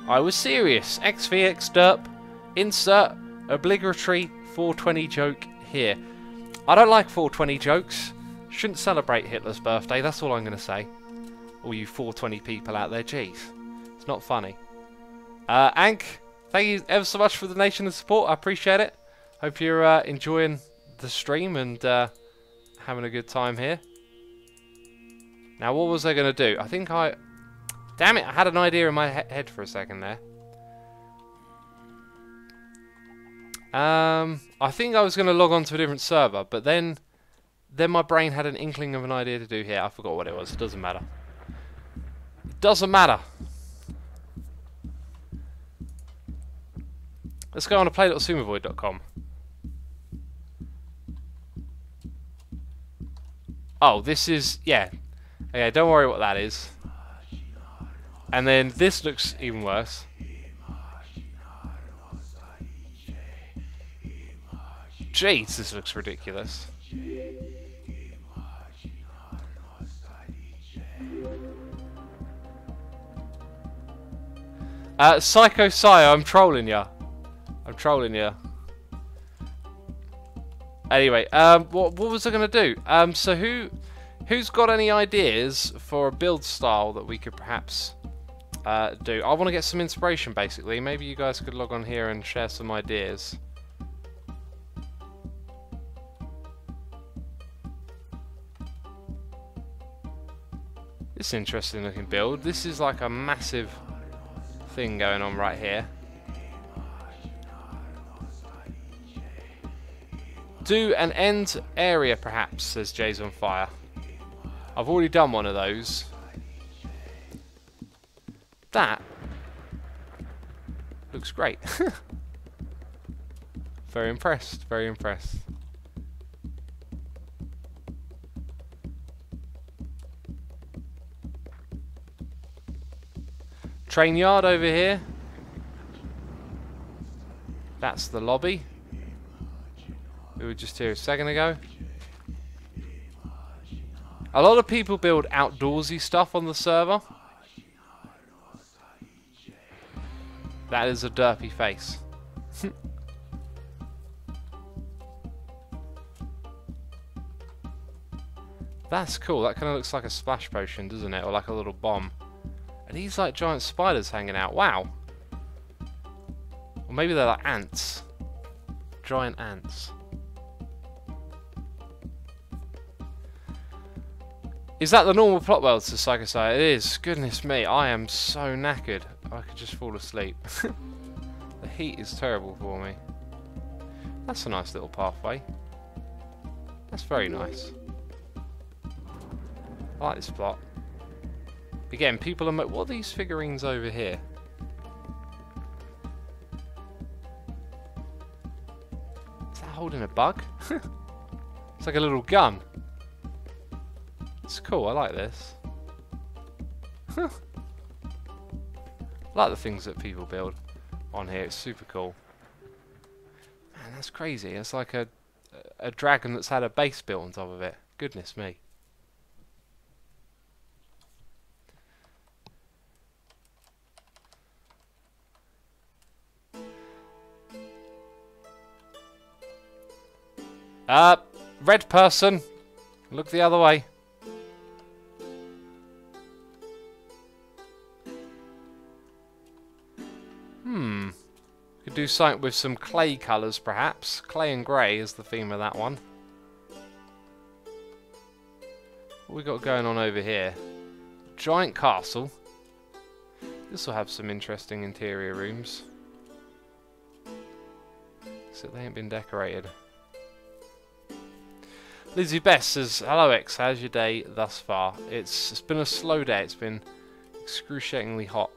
I was serious. XVX derp, insert obligatory 420 joke here. I don't like 420 jokes. Shouldn't celebrate Hitler's birthday, that's all I'm going to say. All you 420 people out there, jeez. It's not funny. Ank, thank you ever so much for the donation and support, I appreciate it. Hope you're enjoying the stream and having a good time here. Now what was I going to do? I think damn it, I had an idea in my head for a second there. I think I was going to log on to a different server, but then my brain had an inkling of an idea to do here. I forgot what it was. It doesn't matter. It doesn't matter. Let's go on to play.sumovoid.com. Oh, this is... yeah. Okay, don't worry what that is. And then this looks even worse. Jeez, this looks ridiculous. Psycho Sire, I'm trolling ya. I'm trolling ya. Anyway, what was I gonna do? So who's got any ideas for a build style that we could perhaps do? I want to get some inspiration, basically. Maybe you guys could log on here and share some ideas. This is an interesting looking build. This is like a massive thing going on right here. Do an end area perhaps, says Jay's on Fire. I've already done one of those. That looks great. Very impressed, very impressed. Train yard over here. That's the lobby. We were just here a second ago. A lot of people build outdoorsy stuff on the server. That is a derpy face. That's cool. That kind of looks like a splash potion, doesn't it? Or like a little bomb. And these like giant spiders hanging out. Wow. Or maybe they're like ants. Giant ants. Is that the normal plot world, says Psychosite? It is. Goodness me, I am so knackered. I could just fall asleep. The heat is terrible for me. That's a nice little pathway. That's very nice. I like this plot. Again, people are... what are these figurines over here? Is that holding a bug? It's like a little gun. It's cool, I like this. I like the things that people build on here, it's super cool. Man, that's crazy. It's like a dragon that's had a base built on top of it. Goodness me. Red person, look the other way. Could do something with some clay colours, perhaps. Clay and grey is the theme of that one. What we got going on over here? Giant castle. This will have some interesting interior rooms. Except they ain't been decorated. Lizzie Bess says, hello X, how's your day thus far? It's been a slow day, it's been excruciatingly hot.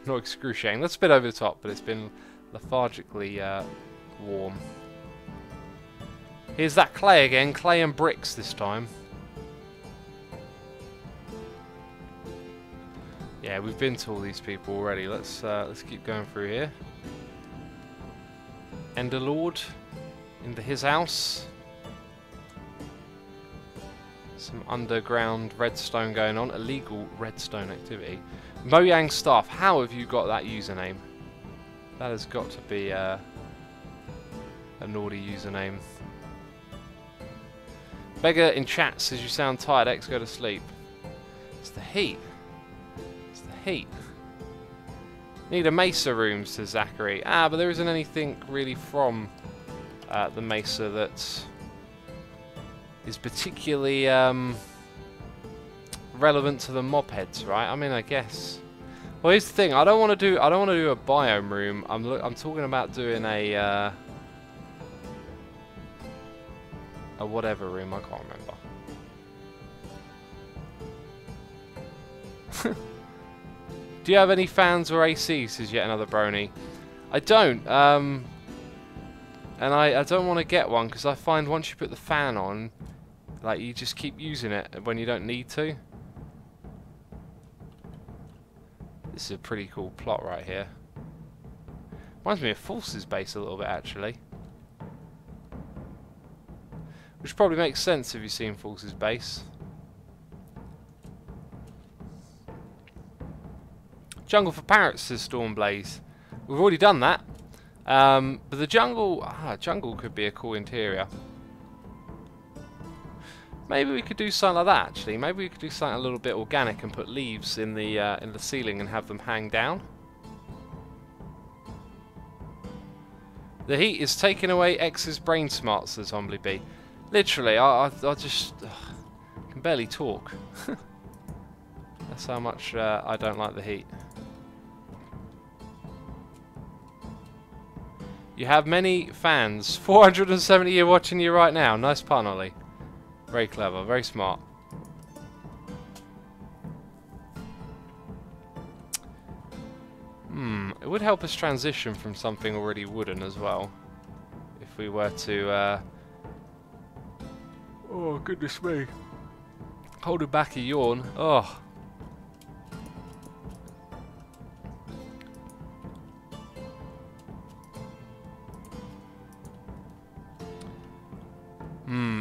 Not excruciating, that's a bit over the top, but it's been lethargically warm. Here's that clay again, clay and bricks this time. Yeah, we've been to all these people already. Let's keep going through here. Enderlord into his house. Some underground redstone going on. Illegal redstone activity. Mojang Staff, how have you got that username? That has got to be a naughty username. Beggar in chat says you sound tired, X, go to sleep. It's the heat. It's the heat. Need a Mesa room, says Zachary. Ah, but there isn't anything really from the Mesa that is particularly relevant to the mob heads, right? I mean, I guess. Well, here's the thing. I don't want to do a biome room. I'm talking about doing a whatever room. I can't remember. Do you have any fans or AC? Says yet another brony. I don't. And I don't want to get one because I find once you put the fan on, like you just keep using it when you don't need to. This is a pretty cool plot right here. Reminds me of Force's base a little bit actually. Which probably makes sense if you've seen Force's base. Jungle for Parrots, says Stormblaze. We've already done that. But the jungle could be a cool interior. Maybe we could do something like that actually. Maybe we could do something a little bit organic and put leaves in the ceiling and have them hang down. The heat is taking away X's brain smarts, says Humbly B. Literally, I just can barely talk. That's how much I don't like the heat. You have many fans. 470 you watching you right now. Nice pun, Ollie. Very clever, very smart. It would help us transition from something already wooden as well. If we were to... Oh, goodness me. Holding back a yawn. Oh.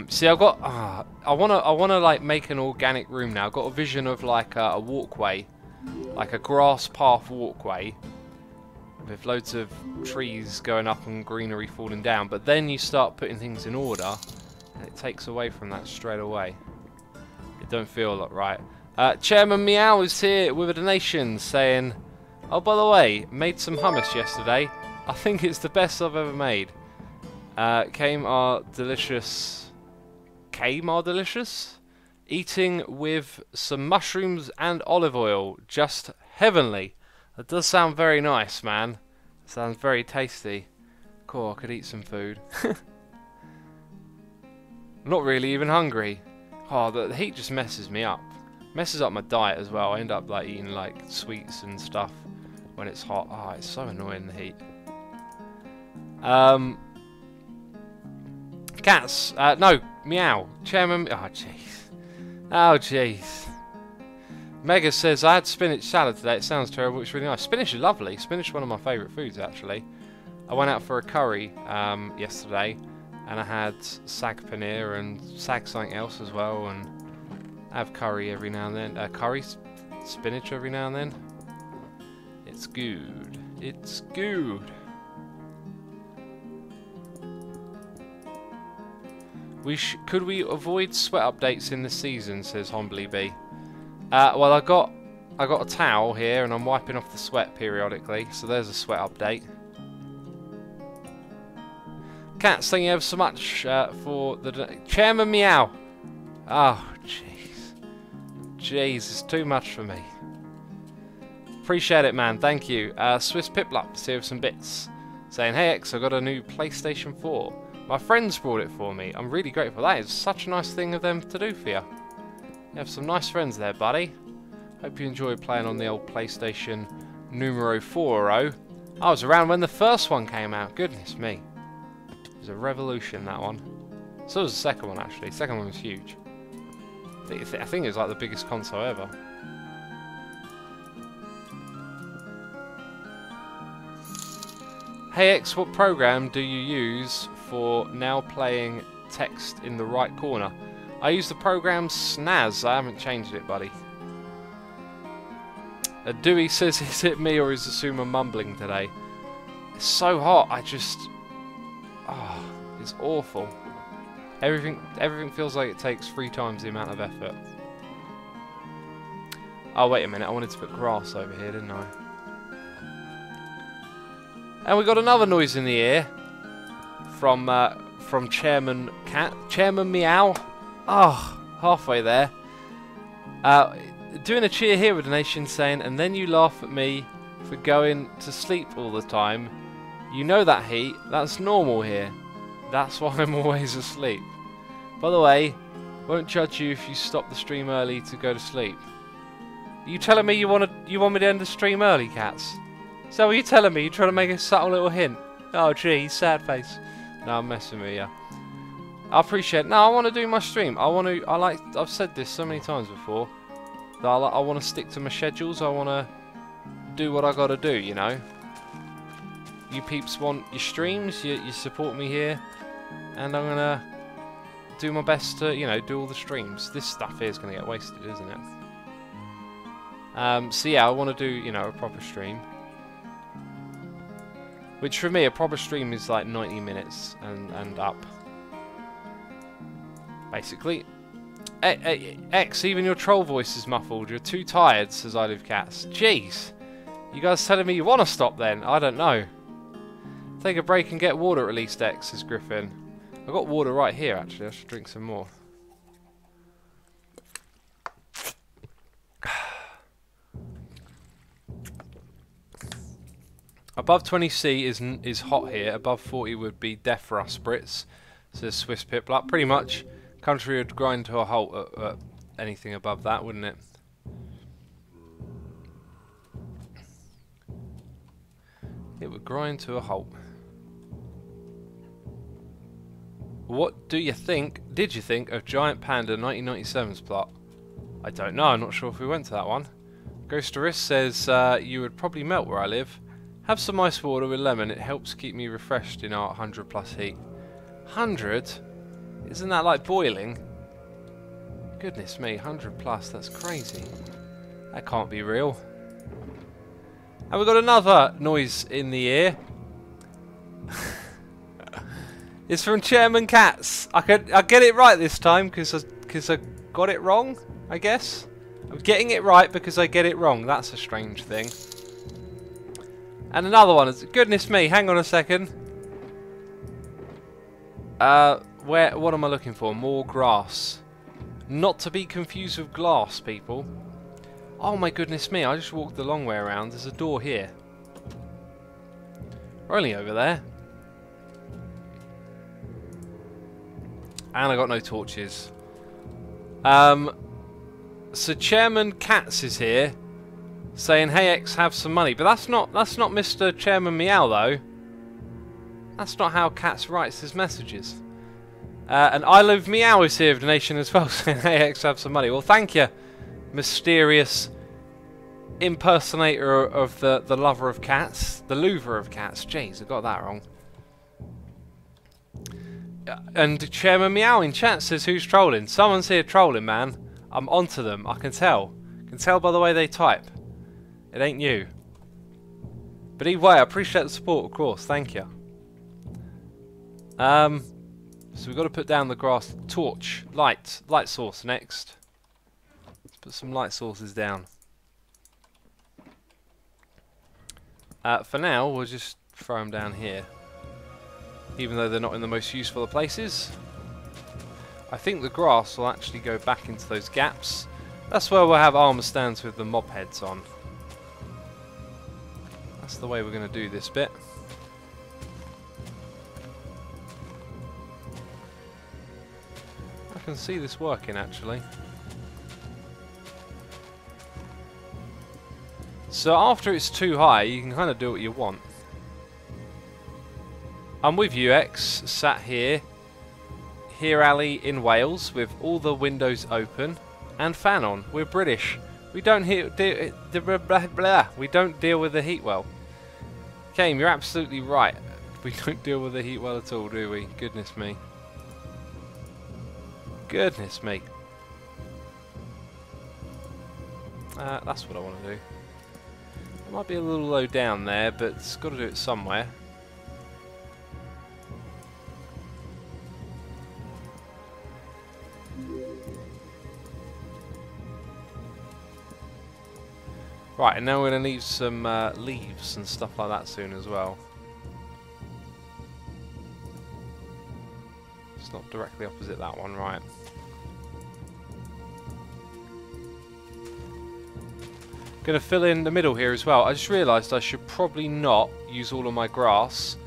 See, I've got. I wanna like make an organic room now. I've got a vision of like a walkway, like a grass path walkway, with loads of trees going up and greenery falling down. But then you start putting things in order, and it takes away from that straight away. It don't feel right. Chairman Meow is here with a donation saying, "Oh, by the way, made some hummus yesterday. I think it's the best I've ever made. Came are delicious. Eating with some mushrooms and olive oil. Just heavenly. That does sound very nice, man. Sounds very tasty. Cool, I could eat some food. Not really even hungry. Oh, the heat just messes me up. Messes up my diet as well. I end up like eating like sweets and stuff when it's hot. Oh, it's so annoying, the heat. Cats, no, meow. Chairman, oh jeez. Oh jeez. Mega says, I had spinach salad today, it sounds terrible, it's really nice. Spinach is lovely, spinach is one of my favourite foods actually. I went out for a curry yesterday, and I had sag paneer and sag something else as well, and I have curry every now and then. Curry spinach every now and then. It's good, it's good. Could we avoid sweat updates in the season, says Humbly B. Well, I got a towel here and I'm wiping off the sweat periodically, so there's a sweat update. Cats, thank you ever so much for the Chairman Meow. Oh, jeez. Jeez, it's too much for me. Appreciate it, man. Thank you. Swiss Piplup is here with some bits. Saying, hey X, I got a new PlayStation 4. My friends brought it for me. I'm really grateful. That is such a nice thing of them to do for you. You have some nice friends there, buddy. Hope you enjoyed playing on the old PlayStation numero 4. I was around when the first one came out. Goodness me. It was a revolution, that one. So was the second one, actually. The second one was huge. I think it was like the biggest console ever. Hey X, what program do you use for now playing text in the right corner? I use the program Snaz. I haven't changed it, buddy. Dewey says, is it me or is Asuma mumbling today? It's so hot, I just... Oh, it's awful. Everything feels like it takes 3 times the amount of effort. Oh, wait a minute, I wanted to put grass over here, didn't I? And we got another noise in the ear from Chairman Cat. Chairman Meow. Oh, halfway there. Doing a cheer here with a nation saying, and then you laugh at me for going to sleep all the time. You know that heat. That's normal here. That's why I'm always asleep. By the way, won't judge you if you stop the stream early to go to sleep. Are you telling me you want me to end the stream early, Cats? Is that what you're telling me? You're trying to make a subtle little hint? Oh, gee, sad face. No, I'm messing with you. I appreciate it. No, I want to do my stream. I've said this so many times before. That I want to stick to my schedules. I want to do what I got to do, you know. You peeps want your streams. You support me here. And I'm going to do my best to, you know, do all the streams. This stuff here is going to get wasted, isn't it? So yeah, I want to do, you know, a proper stream. Which for me, a proper stream is like 90 minutes and up. Basically. X, even your troll voice is muffled. You're too tired, says I Live Cats. Jeez. You guys telling me you want to stop then? I don't know. Take a break and get water at least, X, says Griffin. I've got water right here, actually. I should drink some more. Above 20C is hot here. Above 40 would be death for us Brits, says Swiss Piplup. Pretty much, country would grind to a halt at anything above that, wouldn't it? It would grind to a halt. What do you think, did you think, of Giant Panda 1997's plot? I don't know, I'm not sure if we went to that one. Ghosterist says, you would probably melt where I live. Have some ice water with lemon, it helps keep me refreshed in our 100 plus heat. 100? Isn't that like boiling? Goodness me, 100 plus, that's crazy. That can't be real. And we've got another noise in the ear. It's from Chairman Cats. I get it right this time because I got it wrong, I guess. I'm getting it right because I get it wrong. That's a strange thing. And another one is, goodness me, hang on a second. What am I looking for? More grass. Not to be confused with glass, people. Oh my goodness me, I just walked the long way around. There's a door here. We're only over there. And I got no torches. So Chairman Cats is here, saying, "Hey X, have some money." But that's not Mr. Chairman Meow though. That's not how Cats writes his messages. And I Love Meow is here of the nation as well, saying, "Hey X, have some money." Well, thank you, mysterious impersonator of the lover of cats, the Louvre of cats. Jeez, I got that wrong. And Chairman Meow in chat says, "Who's trolling?" Someone's here trolling, man. I'm onto them. I can tell. I can tell by the way they type. It ain't you. But either way, I appreciate the support, of course. Thank you. So we've got to put down the grass torch. Light source next. Let's put some light sources down. For now, we'll just throw them down here. Even though they're not in the most useful of places. I think the grass will actually go back into those gaps. That's where we'll have armor stands with the mob heads on. That's the way we're going to do this bit. can see this working actually. So after it's too high, you can kind of do what you want. I'm with you, X, sat here alley in Wales with all the windows open and fan on. We're British. We don't we don't deal with the heat well. Kame, you're absolutely right. We don't deal with the heat well at all, do we? Goodness me. Goodness me. That's what I want to do. It might be a little low down there, but it's got to do it somewhere. Right, and now we're going to need some leaves and stuff like that soon as well. It's not directly opposite that one, right. Going to fill in the middle here as well. I just realised I should probably not use all of my grass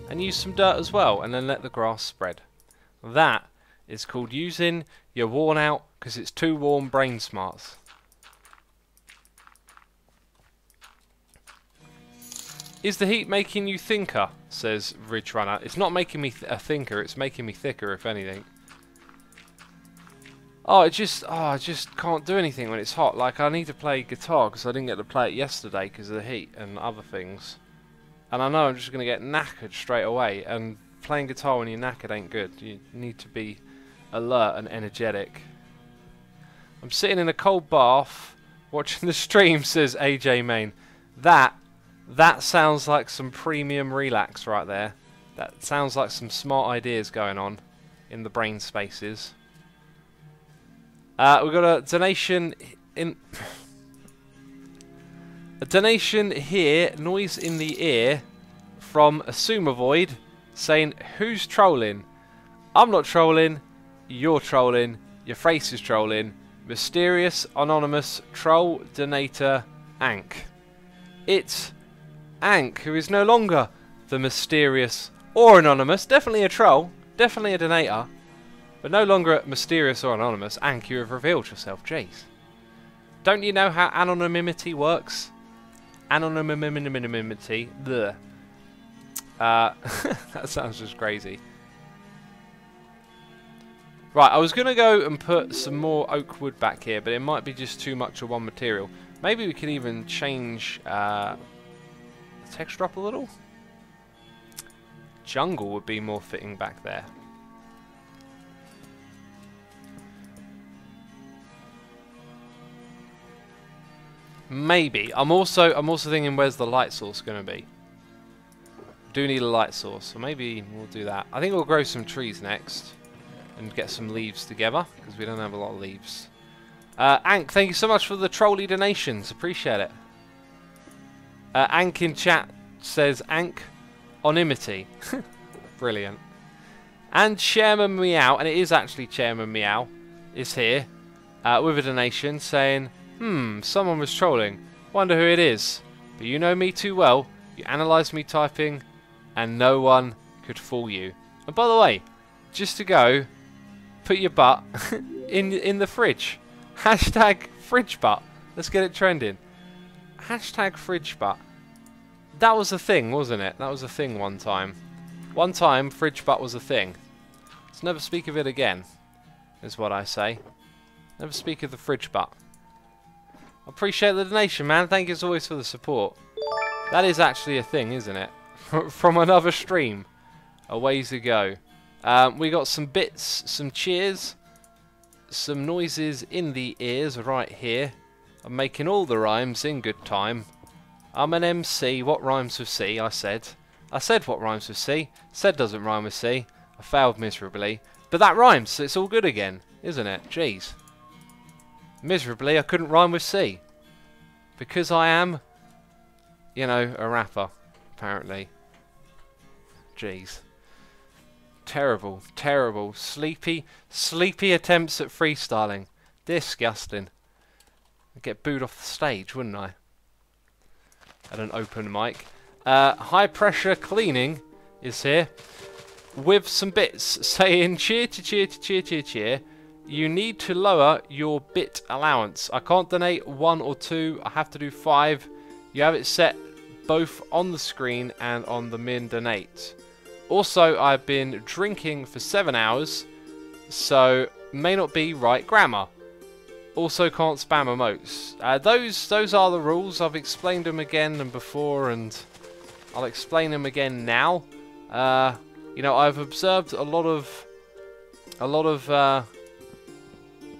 and use some dirt as well and then let the grass spread. That is called using your worn out because it's too warm brain smarts. Is the heat making you thinker? Says Ridge Runner. It's not making me a thinker, it's making me thicker if anything. I just can't do anything when it's hot. Like, I need to play guitar because I didn't get to play it yesterday because of the heat and other things. And I know I'm just going to get knackered straight away. And playing guitar when you're knackered ain't good. You need to be alert and energetic. I'm sitting in a cold bath watching the stream, says AJ Main. That sounds like some premium relax right there. That sounds like some smart ideas going on in the brain spaces. We've got a donation in a donation here, noise in the ear from Assumeavoid saying, who's trolling? I'm not trolling, you're trolling, your face is trolling. Mysterious anonymous troll donator Ank. It's Ank, who is no longer the mysterious or anonymous, definitely a troll, definitely a donator. But no longer mysterious or anonymous. Ank, you have revealed yourself. Jeez. Don't you know how anonymity works? Anonymity. Bleh. That sounds just crazy. Right, I was going to go and put some more oak wood back here, but it might be just too much of one material. Maybe we could even change the texture up a little. Jungle would be more fitting back there. Maybe. I'm also thinking, where's the light source going to be? Do need a light source, so maybe we'll do that. I think we'll grow some trees next and get some leaves together because we don't have a lot of leaves. Ank, thank you so much for the trolley donations. Appreciate it. Ank in chat says Ank onimity. Brilliant. And Chairman Meow, and it is actually Chairman Meow, is here with a donation saying, someone was trolling. Wonder who it is. But you know me too well. You analysed me typing, and no one could fool you. And by the way, just to go, put your butt in the fridge. Hashtag fridge butt. Let's get it trending. Hashtag fridge butt. That was a thing, wasn't it? That was a thing one time. One time, fridge butt was a thing. Let's never speak of it again, is what I say. Never speak of the fridge butt. Appreciate the donation, man. Thank you as always for the support. That is actually a thing, isn't it? From another stream. A ways to go. We got some bits, some cheers, some noises in the ears right here. I'm making all the rhymes in good time. I'm an MC. What rhymes with C? I said what rhymes with C. Said doesn't rhyme with C. I failed miserably. But that rhymes, so it's all good again, isn't it? Jeez. Miserably, I couldn't rhyme with C. Because I am, you know, a rapper, apparently. Jeez. Terrible, terrible. Sleepy attempts at freestyling. Disgusting. I'd get booed off the stage, wouldn't I? At an open mic. High pressure cleaning is here. With some bits saying cheer to cheer to cheer cheer cheer. you need to lower your bit allowance. I can't donate 1 or 2. I have to do 5. You have it set both on the screen and on the min donate. Also, I've been drinking for 7 hours, so may not be right grammar. Also, can't spam emotes. Those are the rules. I've explained them again and before, and I'll explain them again now. You know, I've observed a lot of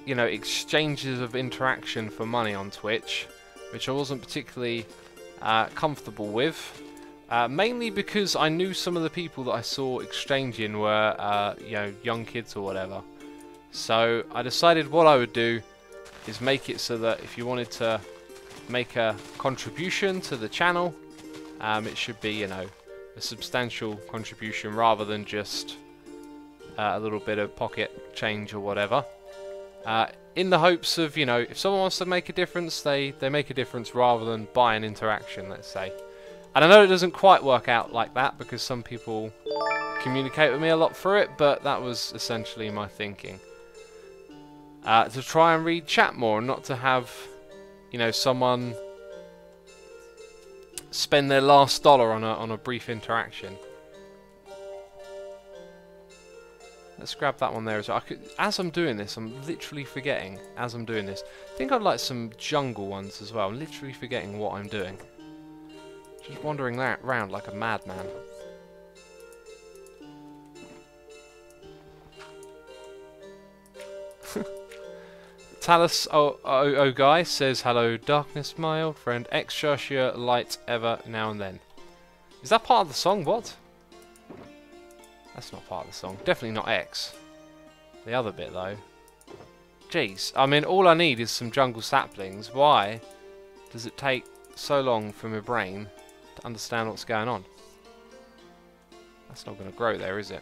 you know, exchanges of interaction for money on Twitch, which I wasn't particularly comfortable with. Mainly because I knew some of the people that I saw exchanging were, you know, young kids or whatever. So I decided what I would do is make it so that if you wanted to make a contribution to the channel, it should be, you know, a substantial contribution rather than just a little bit of pocket change or whatever. In the hopes of, you know, if someone wants to make a difference, they make a difference rather than buy an interaction, let's say. And I know it doesn't quite work out like that because some people communicate with me a lot through it, but that was essentially my thinking. To try and read chat more and not to have, you know, someone spend their last dollar on a brief interaction. Let's grab that one there as well. As I'm doing this, I'm literally forgetting as I'm doing this. I think I'd like some jungle ones as well. I'm literally forgetting what I'm doing. Just wandering around like a madman. Talus guy says, hello darkness, my old friend. Excelsior light ever now and then. Is that part of the song? What? That's not part of the song. Definitely not X. The other bit though. Jeez. I mean, all I need is some jungle saplings. Why does it take so long for my brain to understand what's going on? That's not going to grow there, is it?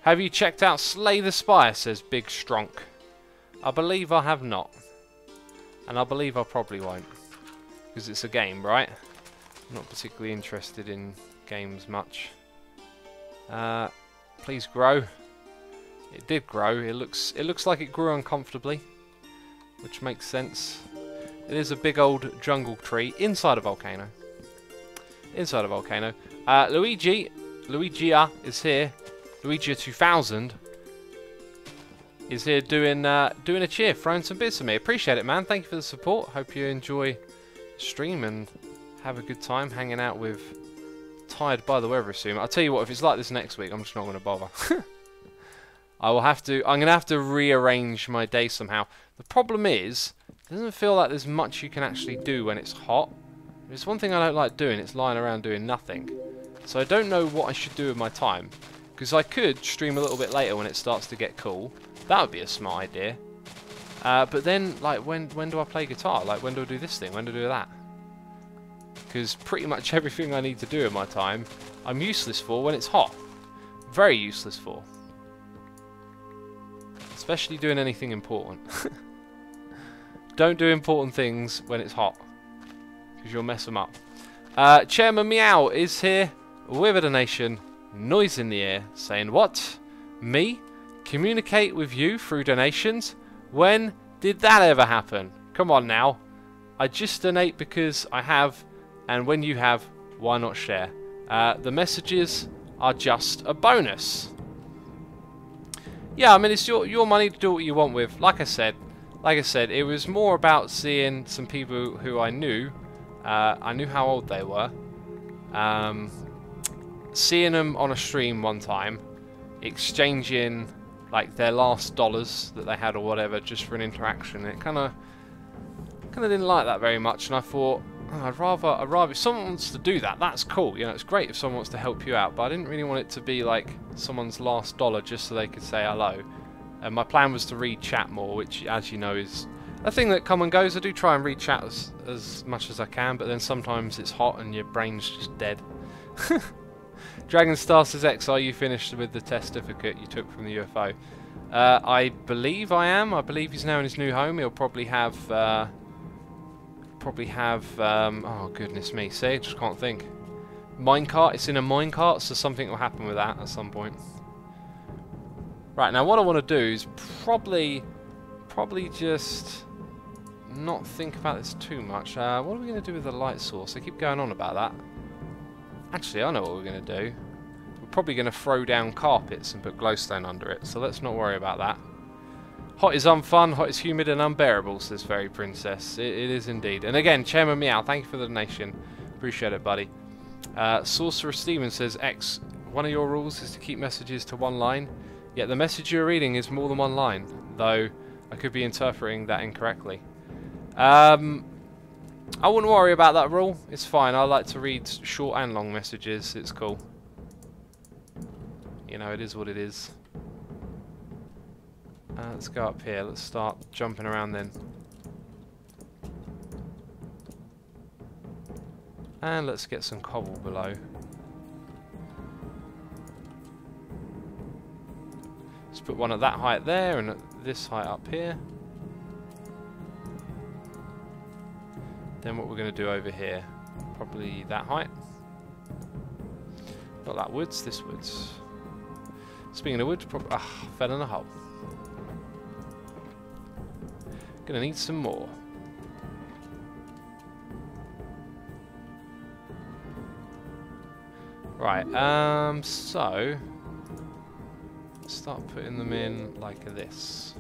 Have you checked out Slay the Spire, says Big Stronk. I believe I have not. And I believe I probably won't. Because it's a game, right? I'm not particularly interested in games much. Please grow. It did grow. It looks like it grew uncomfortably, which makes sense. It is a big old jungle tree inside a volcano. Inside a volcano. Luigia is here. Luigi 2000 is here doing a cheer, throwing some bits at me. Appreciate it, man. Thank you for the support. Hope you enjoy the stream and have a good time hanging out with Tired by the Weather Assume. I'll tell you what, if it's like this next week, I'm just not going to bother. I'm going to have to rearrange my day somehow. The problem is, it doesn't feel like there's much you can actually do when it's hot. There's one thing I don't like doing, it's lying around doing nothing. So I don't know what I should do with my time. Because I could stream a little bit later when it starts to get cool. That would be a smart idea. But then, like, when do I play guitar? Like, when do I do this thing? When do I do that? Because pretty much everything I need to do in my time, I'm useless for when it's hot. Very useless for. Especially doing anything important. Don't do important things when it's hot. Because you'll mess them up. Chairman Meow is here with a donation. Noise in the air, saying, what? Me? Communicate with you through donations? When did that ever happen? Come on now. I just donate because I have, and when you have, why not share? The messages are just a bonus. Yeah, I mean, it's your money to do what you want with. Like I said, it was more about seeing some people who I knew how old they were. Seeing them on a stream one time, exchanging like their last dollars that they had or whatever just for an interaction. It kind of didn't like that very much, and I thought, oh, I'd rather if someone wants to do that, that's cool. You know, it's great if someone wants to help you out, but I didn't really want it to be like someone's last dollar just so they could say hello. And my plan was to read chat more, which, as you know, is a thing that come and goes. I do try and read chat as much as I can, but then sometimes it's hot and your brain's just dead. Dragon Star says, X, are you finished with the test certificate you took from the UFO? I believe I am. I believe he's now in his new home. He'll probably have, oh goodness me, see, I just can't think. Minecart, it's in a minecart, so something will happen with that at some point. Right, now what I want to do is probably just not think about this too much. What are we going to do with the light source? I keep going on about that. Actually, I know what we're going to do. We're probably going to throw down carpets and put glowstone under it, so let's not worry about that. Hot is unfun, hot is humid and unbearable, says Fairy Princess. It is indeed. And again, Chairman Meow, thank you for the donation. Appreciate it, buddy. Sorcerer Steven says, X, one of your rules is to keep messages to one line, yet the message you're reading is more than one line, though I could be interpreting that incorrectly. I wouldn't worry about that rule. It's fine. I like to read short and long messages. It's cool. You know, it is what it is. Let's go up here. Let's start jumping around then. And let's get some cobble below. Let's put one at that height there and at this height up here. Then what we're going to do over here, probably that height. Not that woods, this woods. Speaking of wood, fell in a hole. Gonna need some more. Right, so let's start putting them in like this.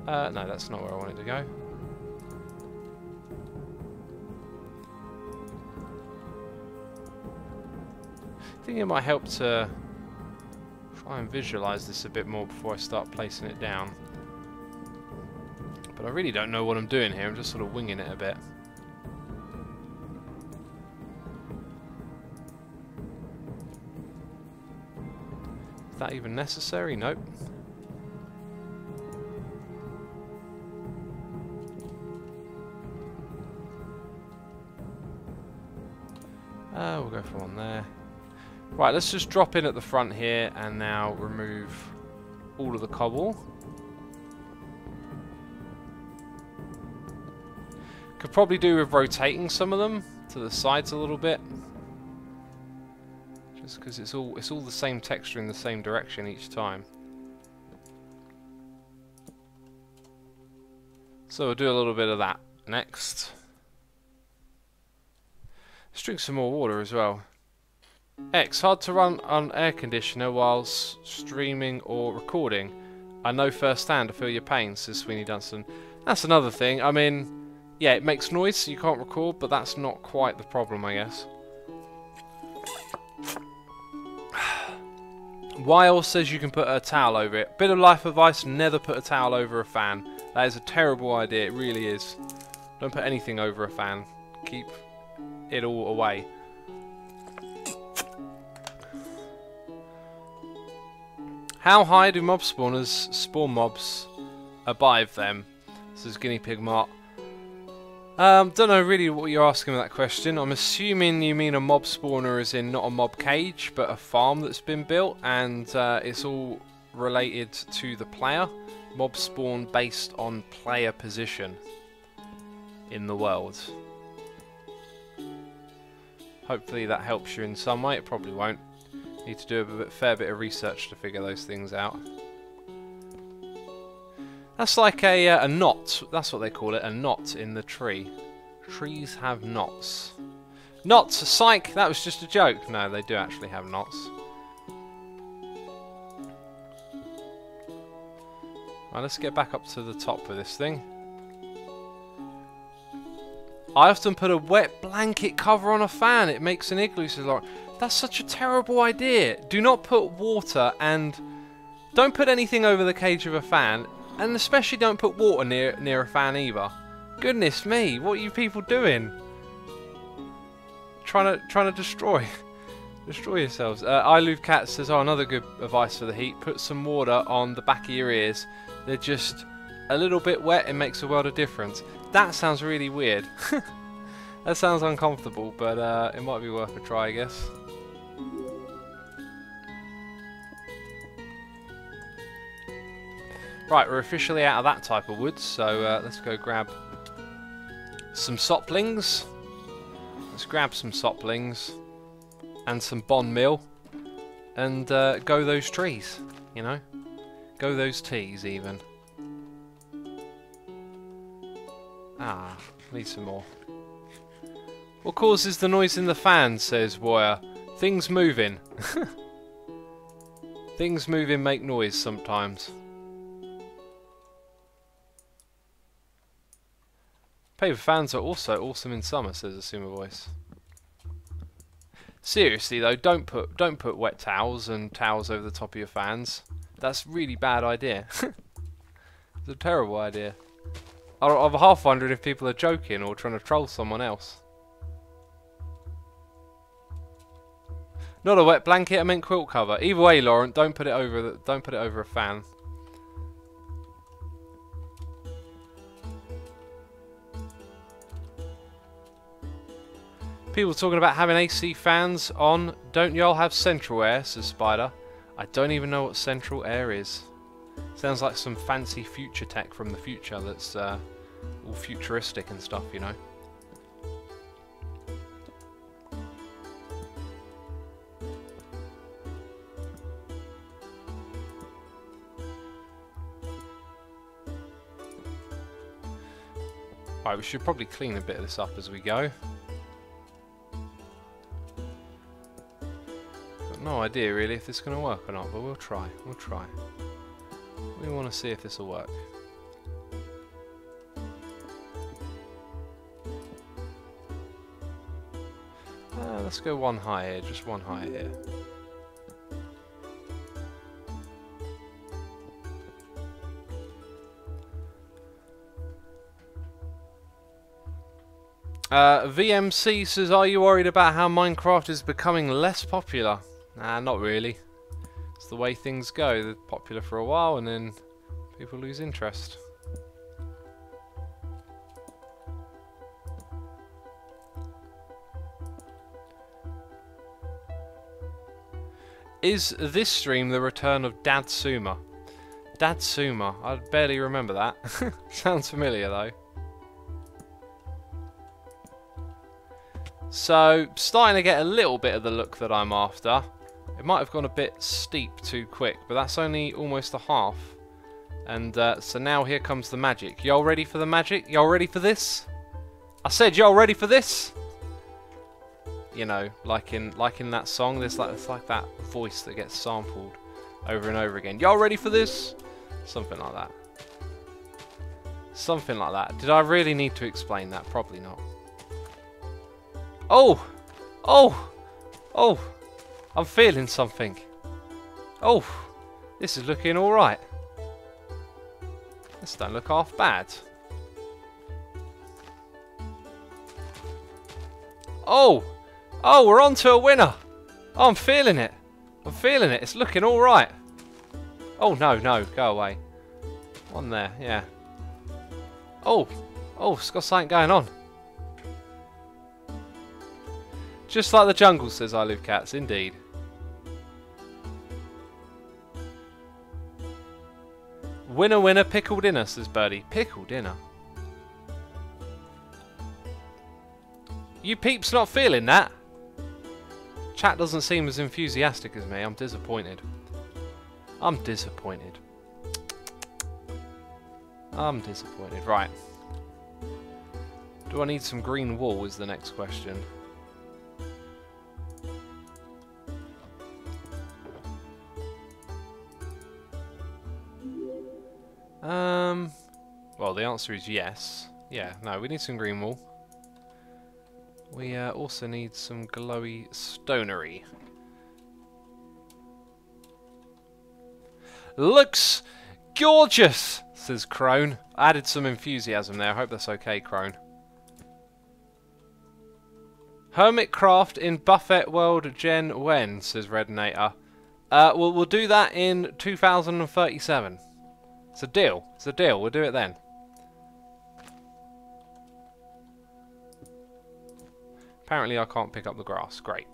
No, that's not where I wanted to go. I think it might help to try and visualize this a bit more before I start placing it down. But I really don't know what I'm doing here, I'm just sort of winging it a bit. Is that even necessary? Nope. We'll go for one there. Right, let's just drop in at the front here and now remove all of the cobble. Could probably do with rotating some of them to the sides a little bit. Just because it's all the same texture in the same direction each time. So we'll do a little bit of that next. Let's drink some more water as well. X, hard to run on air conditioner whilst streaming or recording. I know firsthand, I feel your pain, says Sweeney Dunstan. That's another thing. I mean, yeah, it makes noise so you can't record, but that's not quite the problem, I guess. Weil says you can put a towel over it. Bit of life advice, never put a towel over a fan. That is a terrible idea, it really is. Don't put anything over a fan. Keep it all away. How high do mob spawners spawn mobs above them? Says Guinea Pig Mart. Don't know really what you're asking with that question. I'm assuming you mean a mob spawner as in not a mob cage, but a farm that's been built, and it's all related to the player. Mob spawn based on player position in the world. Hopefully that helps you in some way. It probably won't. Need to do a fair bit of research to figure those things out. That's like a knot. That's what they call it, a knot in the tree. Trees have knots. Knots! Psych! That was just a joke. No, they do actually have knots. Right, let's get back up to the top of this thing. I often put a wet blanket cover on a fan. It makes an igloo. So that's such a terrible idea. Do not put water and don't put anything over the cage of a fan, and especially don't put water near a fan either. Goodness me, what are you people doing? Trying to destroy yourselves. iLoveCat says, oh, another good advice for the heat. Put some water on the back of your ears. They're just a little bit wet. It makes a world of difference. That sounds really weird. That sounds uncomfortable, but it might be worth a try, I guess. Right, we're officially out of that type of wood, so let's go grab some saplings. Let's grab some soplings and some bond meal and go those trees, you know? Go those teas even. Ah, need some more. What causes the noise in the fan, says Warrior. Things moving. Things moving make noise sometimes. Paper fans are also awesome in summer, says Asuma Voice. Seriously though, don't put wet towels and towels over the top of your fans. That's a really bad idea. It's a terrible idea. I'm half wondering if people are joking or trying to troll someone else. Not a wet blanket, I meant quilt cover. Either way, Lauren, don't put it over a fan. People talking about having AC fans on. Don't y'all have central air, says Spider. I don't even know what central air is. Sounds like some fancy future tech from the future that's all futuristic and stuff, you know. Right, we should probably clean a bit of this up as we go. Got no idea really if this is going to work or not, but we'll try. We'll try. We want to see if this will work. Let's go one high here, just one high here. VMC says, are you worried about how Minecraft is becoming less popular? Nah, not really. It's the way things go. They're popular for a while and then people lose interest. Is this stream the return of Dadsuma? Dadsuma? I barely remember that. Sounds familiar though. So, starting to get a little bit of the look that I'm after. It might have gone a bit steep too quick, but that's only almost a half. And so now here comes the magic. Y'all ready for the magic? Y'all ready for this? I said y'all ready for this? You know, like in that song, it's like that voice that gets sampled over and over again. Y'all ready for this? Something like that. Something like that. Did I really need to explain that? Probably not. Oh! Oh! Oh! I'm feeling something. Oh! This is looking alright. This don't look half bad. Oh! Oh, we're on to a winner! Oh, I'm feeling it. I'm feeling it. It's looking alright. Oh, no, no. Go away. One there, yeah. Oh! Oh, it's got something going on. Just like the jungle, says I Live Cats, indeed. Winner, winner, pickled dinner, says Birdie. Pickled dinner? You peeps not feeling that? Chat doesn't seem as enthusiastic as me. I'm disappointed. I'm disappointed. I'm disappointed. Right. Do I need some green wool is the next question. Well, the answer is yes. Yeah, no, we need some green wool. We also need some glowy stonery. Looks gorgeous, says Crone. I added some enthusiasm there. I hope that's okay, Crone. Hermitcraft in Buffett World Gen when, says Rednator. We'll do that in 2037. It's a deal. It's a deal. We'll do it then. Apparently I can't pick up the grass. Great.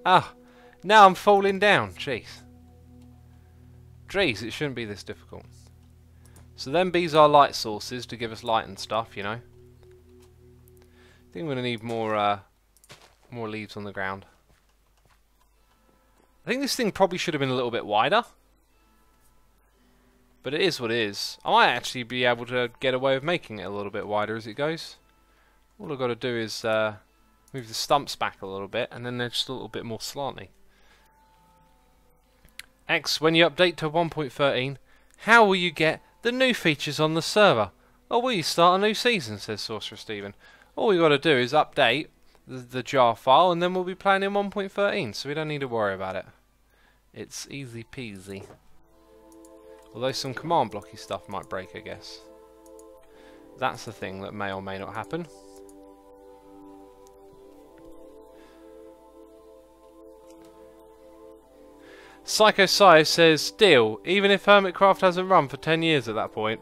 Ah, now I'm falling down. Jeez. Jeez, it shouldn't be this difficult. So then bees are light sources to give us light and stuff, you know. I think we're going to need more leaves on the ground. I think this thing probably should have been a little bit wider. But it is what it is. I might actually be able to get away with making it a little bit wider as it goes. All I've got to do is move the stumps back a little bit, and then they're just a little bit more slanty. X, when you update to 1.13, how will you get the new features on the server? Or will you start a new season, says Sorcerer Stephen. All we've got to do is update the jar file, and then we'll be playing in 1.13, so we don't need to worry about it. It's easy peasy. Although some command blocky stuff might break, I guess. That's the thing that may or may not happen. Psycho Sai says, deal, even if Hermitcraft hasn't run for 10 years at that point.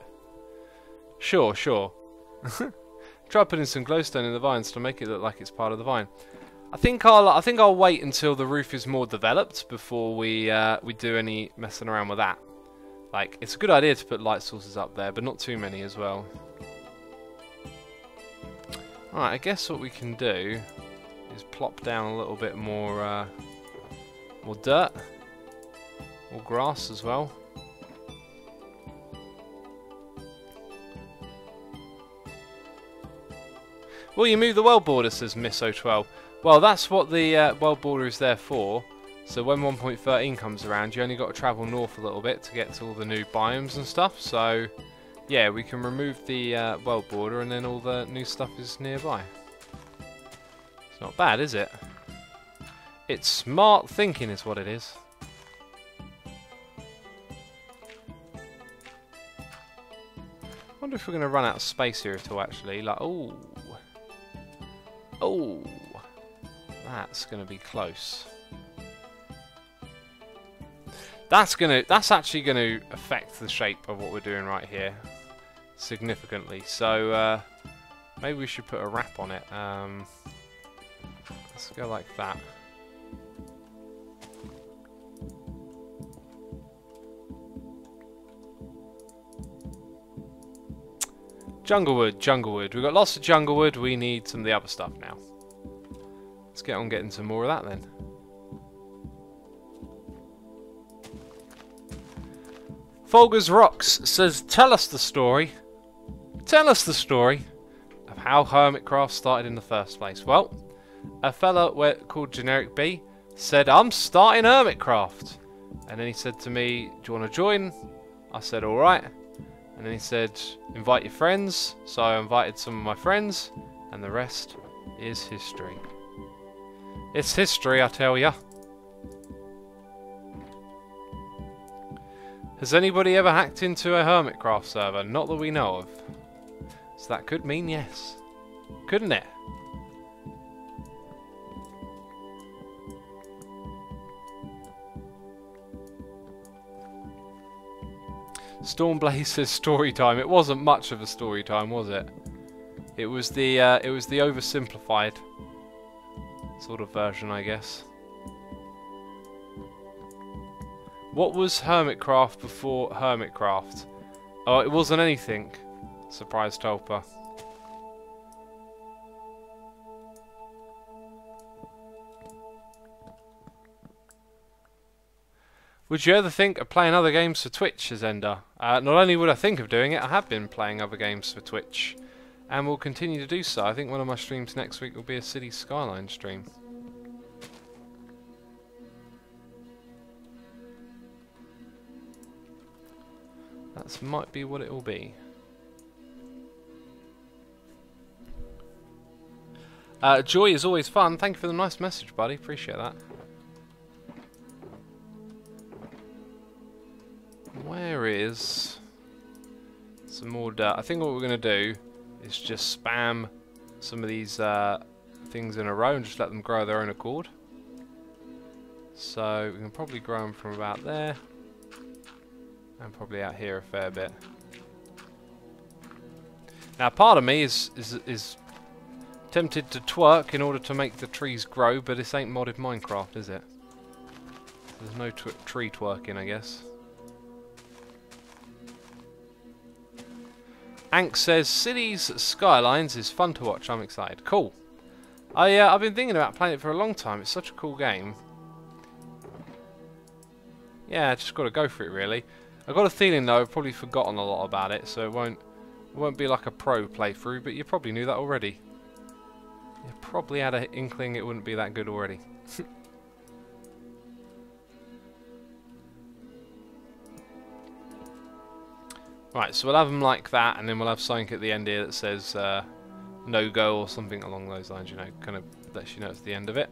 Sure, sure. Try putting some glowstone in the vines to make it look like it's part of the vine. I think I'll wait until the roof is more developed before we do any messing around with that. Like, it's a good idea to put light sources up there, but not too many as well. Alright, I guess what we can do is plop down a little bit more dirt. More grass as well. Well, you move the world border, says Miss012. Well, that's what the world border is there for. So when 1.13 comes around, you only got to travel north a little bit to get to all the new biomes and stuff. So, yeah, we can remove the world border, and then all the new stuff is nearby. It's not bad, is it? It's smart thinking is what it is. I wonder if we're going to run out of space here at all, actually. Like, oh, that's going to be close. That's actually going to affect the shape of what we're doing right here significantly. So maybe we should put a wrap on it. Let's go like that. Junglewood, Junglewood. We've got lots of Junglewood. We need some of the other stuff now. Let's get on getting some more of that then. Folgers Rocks says, tell us the story. Tell us the story of how Hermitcraft started in the first place. Well, a fella called Generic B said, I'm starting Hermitcraft. And then he said to me, do you want to join? I said, alright. And then he said, invite your friends. So I invited some of my friends, and the rest is history. It's history, I tell ya. Has anybody ever hacked into a Hermitcraft server? Not that we know of. So that could mean yes. Couldn't it? Stormblaze says story time. It wasn't much of a story time, was it? It was the oversimplified sort of version, I guess. What was Hermitcraft before Hermitcraft? Oh, it wasn't anything. Surprise Tulpa. Would you ever think of playing other games for Twitch, Azenda? Not only would I think of doing it, I have been playing other games for Twitch. And will continue to do so. I think one of my streams next week will be a City Skyline stream. That might be what it will be. Joy is always fun. Thank you for the nice message, buddy. Appreciate that. Where is some more dirt? I think what we're going to do is just spam some of these things in a row and just let them grow their own accord. So we can probably grow them from about there and probably out here a fair bit. Now part of me is tempted to twerk in order to make the trees grow, but this ain't modded Minecraft, is it? There's no tree twerking, I guess. Ank says, Cities Skylines is fun to watch. I'm excited. Cool. I've been thinking about playing it for a long time. It's such a cool game. Yeah, just got to go for it, really. I've got a feeling, though, I've probably forgotten a lot about it, so it won't be like a pro playthrough, but you probably knew that already. You probably had an inkling it wouldn't be that good already. Right, so we'll have them like that, and then we'll have something at the end here that says no go or something along those lines, you know, kind of lets you know it's the end of it.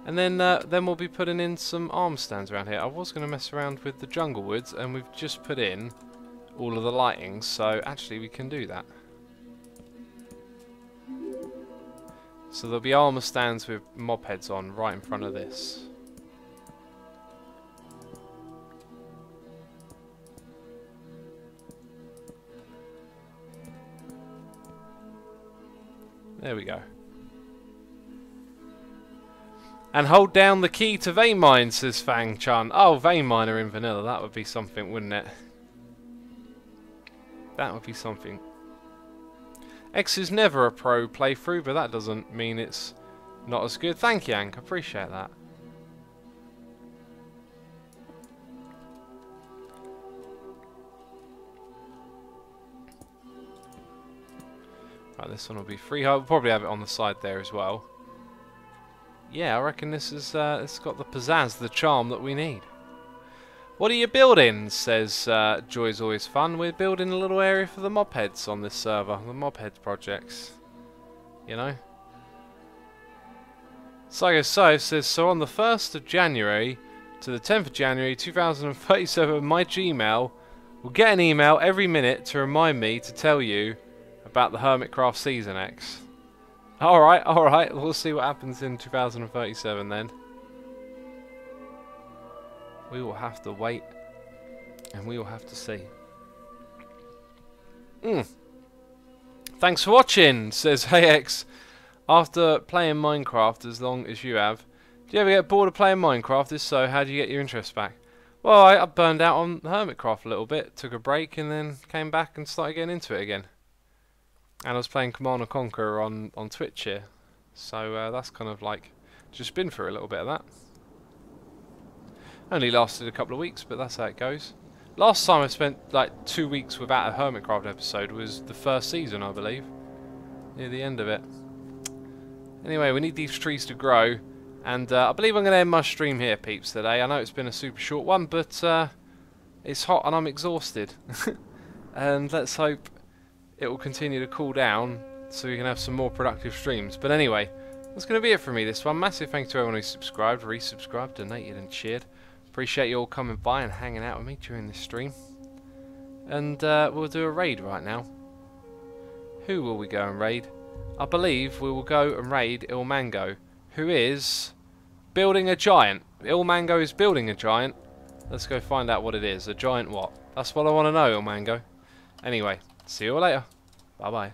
And then we'll be putting in some arm stands around here. I was going to mess around with the jungle woods, and we've just put in all of the lightings, so actually we can do that. So there'll be armor stands with mob heads on right in front of this. There we go. And hold down the key to vein mine, says Fang Chun. Oh, vein miner in vanilla. That would be something, wouldn't it? That would be something. X is never a pro playthrough, but that doesn't mean it's not as good. Thank you, Ank. I appreciate that. Right, this one will be free. I'll probably have it on the side there as well. Yeah, I reckon this is it's got the pizzazz, the charm that we need. What are you building? Says Joy's always fun. We're building a little area for the mob heads on this server, the mob head projects. You know. Psycho says, so on the 1st of January to the 10th of January 2037, my Gmail will get an email every minute to remind me to tell you about the Hermitcraft Season X. Alright, we'll see what happens in 2037 then. We will have to wait, and we will have to see. Thanks for watching, says HeyX. After playing Minecraft as long as you have, do you ever get bored of playing Minecraft? If so, how do you get your interest back? Well, I burned out on Hermitcraft a little bit, took a break, and then came back and started getting into it again. And I was playing Command & Conquer on Twitch here. So that's kind of like just been through a little bit of that. Only lasted a couple of weeks, but that's how it goes. Last time I spent like 2 weeks without a Hermitcraft episode was the first season, I believe. Near the end of it. Anyway, we need these trees to grow. And I believe I'm going to end my stream here, peeps, today. I know it's been a super short one, but it's hot and I'm exhausted. And let's hope it will continue to cool down so we can have some more productive streams. But anyway, that's going to be it for me this one. Massive thank you to everyone who subscribed, resubscribed, donated and cheered. Appreciate you all coming by and hanging out with me during this stream. And we'll do a raid right now. Who will we go and raid? I believe we will go and raid Ilmango, who is building a giant. Ilmango is building a giant. Let's go find out what it is. A giant what? That's what I want to know, Ilmango. Anyway. See you all later. Bye bye.